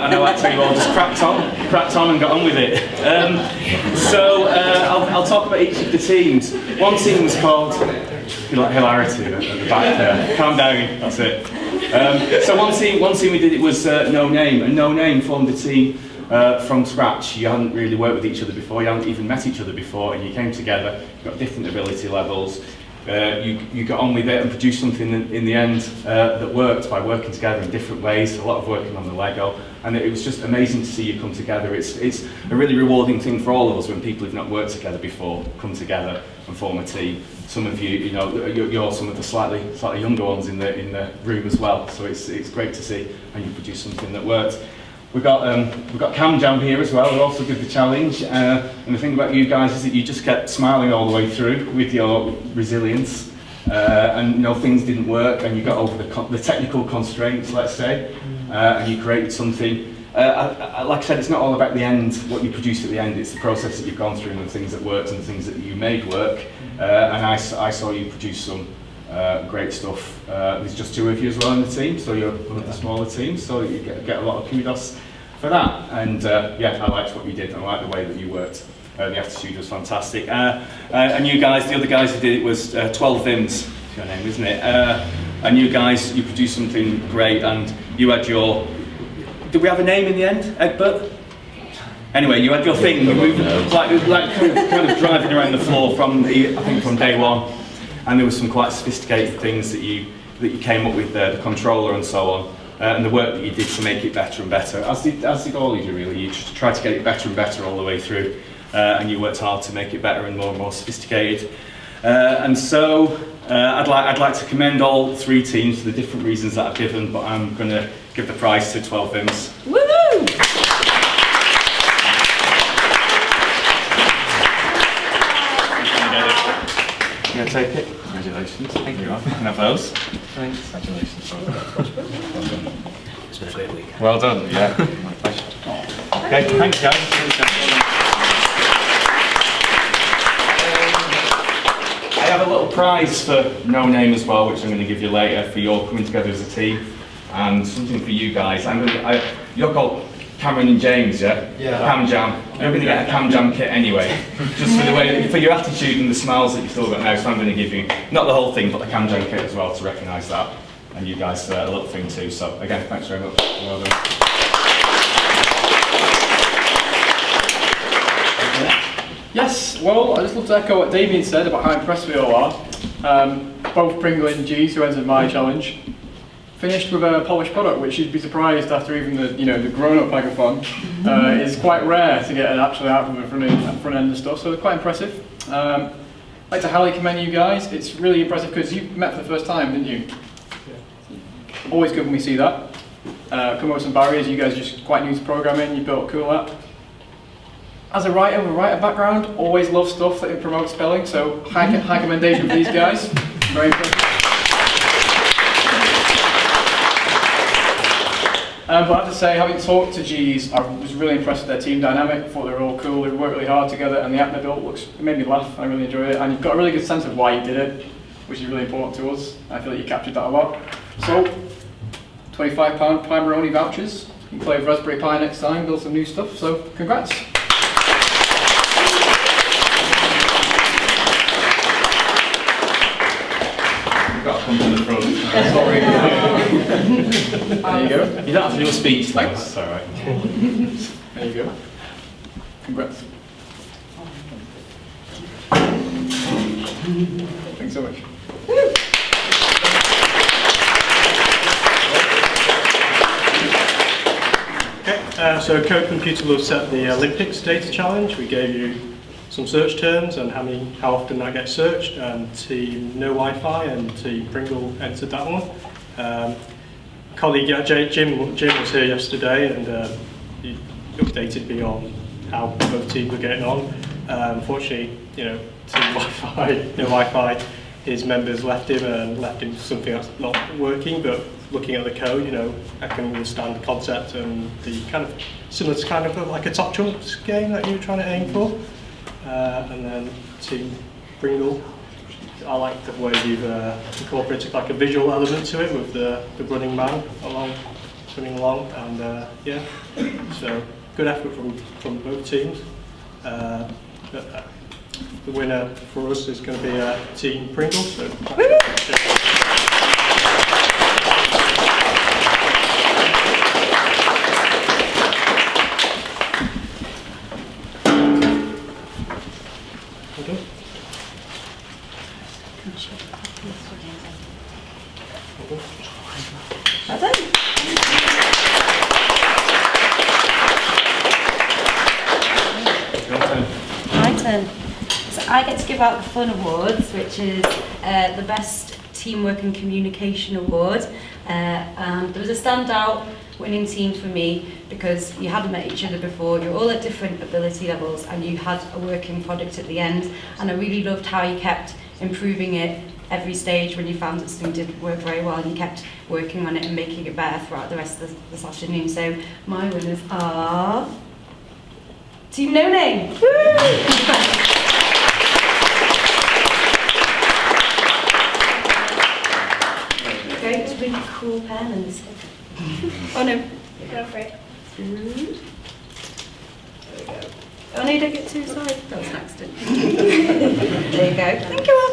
I know I tell you all just cracked on and got on with it. So I'll talk about each of the teams. One team was called Hilarity at the back there. Calm down, that's it. So one team we did, it was No Name, and No Name formed a team from scratch. You hadn't really worked with each other before, you hadn't even met each other before, and you came together, you got different ability levels, you got on with it and produced something in the end that worked by working together in different ways, a lot of working on the Lego, and it was just amazing to see you come together. It's a really rewarding thing for all of us when people who've not worked together before come together and form a team. Some of you, you're some of the slightly younger ones in the room as well, so it's great to see, and you produced something that worked. We've got Cam Jam here as well, who also did the challenge, and the thing about you guys is that you just kept smiling all the way through with your resilience, and things didn't work, and you got over the technical constraints, let's say, and you created something. Like I said, it's not all about the end, what you produce at the end, it's the process that you've gone through and the things that worked and the things that you made work, and I saw you produce some great stuff. There's just 2 of you as well in the team, so you're one of the smaller teams, so you get a lot of kudos for that. And yeah, I liked what you did, and I liked the way that you worked. The attitude was fantastic. And you guys, the other guys who did it was 12 Vims, your name, isn't it? And you guys, you produced something great, and you had your... Did we have a name in the end, Egbert? Anyway, you had your thing, you moved like kind of driving around the floor from day one. And there were some quite sophisticated things that you came up with there, the controller and so on, and the work that you did to make it better and better, as did all of you really. You just tried to get it better and better all the way through, and you worked hard to make it better and more sophisticated. And so I'd like to commend all 3 teams for the different reasons that I've given, but I'm going to give the prize to 12 Vims. Woohoo! You going to take it? Congratulations. Thank you. Can I have those? Thanks. Congratulations. It's been a great week. Well done. Yeah. My pleasure. Okay, thanks guys. I have a little prize for No Name as well, which I'm going to give you later for your coming together as a team, and something for you guys. You're called Cameron and James, yeah? Yeah. Cam Jam. You're going to get a Cam Jam kit anyway, just for your attitude and the smiles that you've still got now. So I'm going to give you not the whole thing, but the Cam Jam kit as well to recognise that, and you guys a little thing too. So again, thanks very much. Well done. Yes, well, I just love to echo what Damien said about how impressed we all are. Both Pringle and G's, who entered my challenge, finished with a polished product, which you'd be surprised after even the grown-up Megaphone is quite rare to get actually out from the front end of stuff. So it's quite impressive. I'd like to highly commend you guys. It's really impressive because you met for the first time, didn't you? always good when we see that. Come up with some barriers. You guys are just quite new to programming. You built a cool app. As a writer with a writer background, always love stuff that promotes spelling. So high commendation for these guys. Very impressive. But I have to say, having talked to G's, I was really impressed with their team dynamic. Thought they were all cool. They worked really hard together, and the app they built it made me laugh. I really enjoyed it, and you've got a really good sense of why you did it, which is really important to us. I feel like you captured that a lot. So, £25 Pimeroni vouchers. You can play with Raspberry Pi next time, build some new stuff. So, congrats. Got to come to the front. Sorry. There you go. You don't have to do a speech. Thanks. That's all right. There you go. Congrats. Thanks so much. Okay, so Code Computer will set the Olympics data challenge. We gave you some search terms and how often that gets searched, and Team No Wi-Fi and Team Pringle entered that one. Colleague Jim was here yesterday, and he updated me on how both teams were getting on. Unfortunately, Team Wi-Fi, No Wi-Fi, his members left him something that's not working, but looking at the code, I can understand the concept and the kind of similar to kind of like a top trumps game that you were trying to aim for. And then Team Pringle, I like the way you've incorporated like a visual element to it with the running man running along, and yeah, so good effort from both teams. The winner for us is going to be Team Pringle. So. So I get to give out the Fun Awards, which is the Best Teamwork and Communication Award. And there was a standout winning team for me because you hadn't met each other before, you're all at different ability levels, and you had a working product at the end. And I really loved how you kept improving it every stage when you found that something didn't work very well, and you kept working on it and making it better throughout the rest of this afternoon. So my winners are Team No Name. Great, it's a really cool pen and this. Oh no, go for it. There we go. Oh no, you don't get too excited. That was an accident. There you go. Thank you all.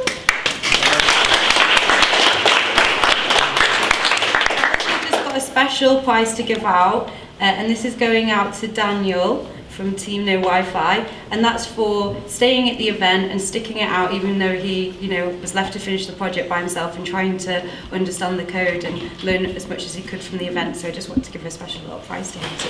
We've just got a special prize to give out, and this is going out to Daniel from Team No Wi-Fi, and that's for staying at the event and sticking it out even though he, was left to finish the project by himself and trying to understand the code and learn as much as he could from the event. So I just want to give a special little prize to him too.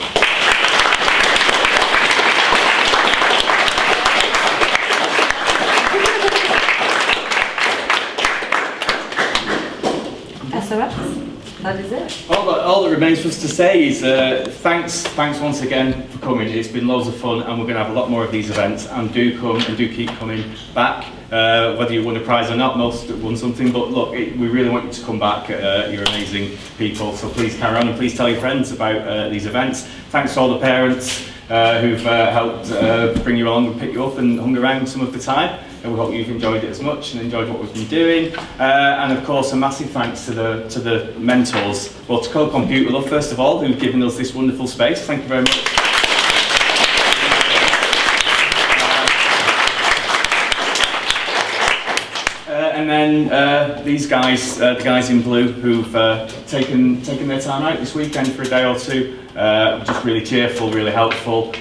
SOS. That is it. All that remains for us to say is thanks once again for coming. It's been loads of fun, and we're going to have a lot more of these events. And do come and do keep coming back. Whether you won a prize or not, most won something. But look, we really want you to come back. You're amazing people, so please carry on and please tell your friends about these events. Thanks to all the parents who've helped bring you along and pick you up and hung around some of the time. And we hope you've enjoyed it as much and enjoyed what we've been doing. And of course, a massive thanks to the mentors. Well, to Code Computer Love, first of all, who've given us this wonderful space. Thank you very much. And then these guys, the guys in blue, who've taken their time out this weekend for a day or two. Just really cheerful, really helpful,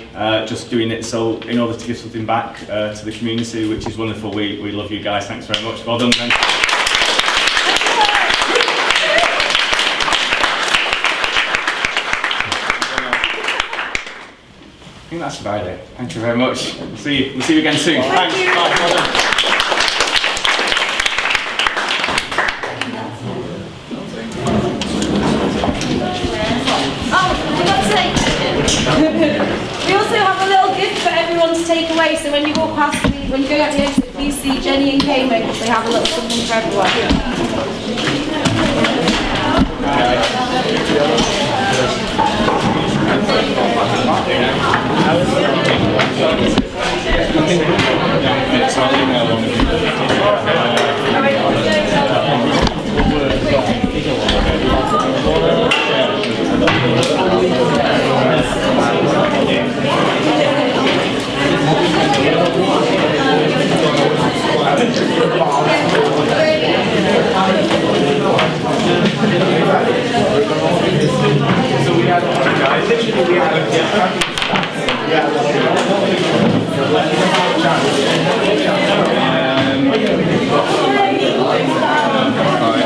just doing it so in order to give something back to the community, which is wonderful. We love you guys. Thanks very much. Well done, then. I think that's about it. Thank you very much. We'll see you again soon. Thanks. Bye. Well done. so when you go past, when you go out the exit, please see Jenny and Cayman because they have a little something for everyone.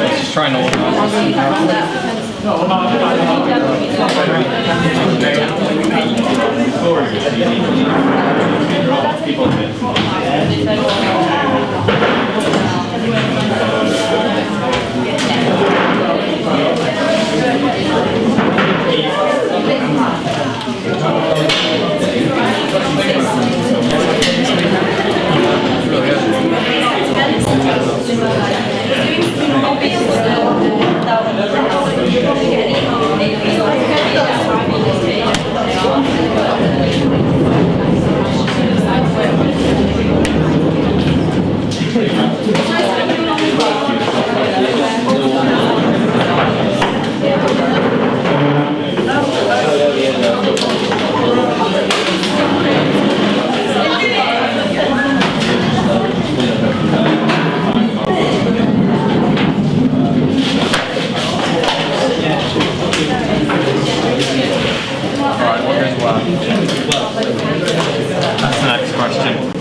Let's try and That's the next question.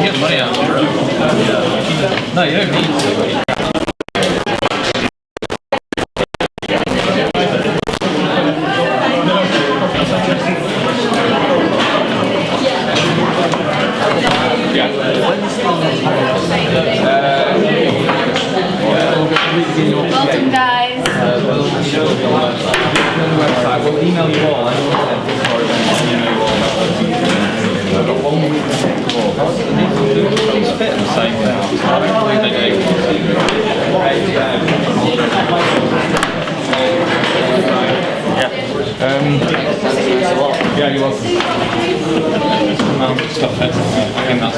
Get money out. No, you don't need to. Welcome, guys. We'll email you all. These fit in the same thing. I believe they do. Yeah, you're welcome. Stop it. I think that's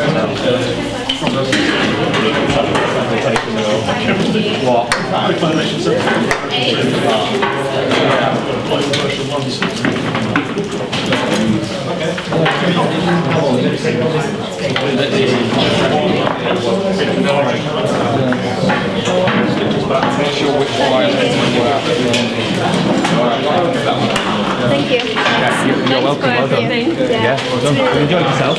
Thank you. You're welcome. Well done. Yeah. Well done. Enjoy yourself.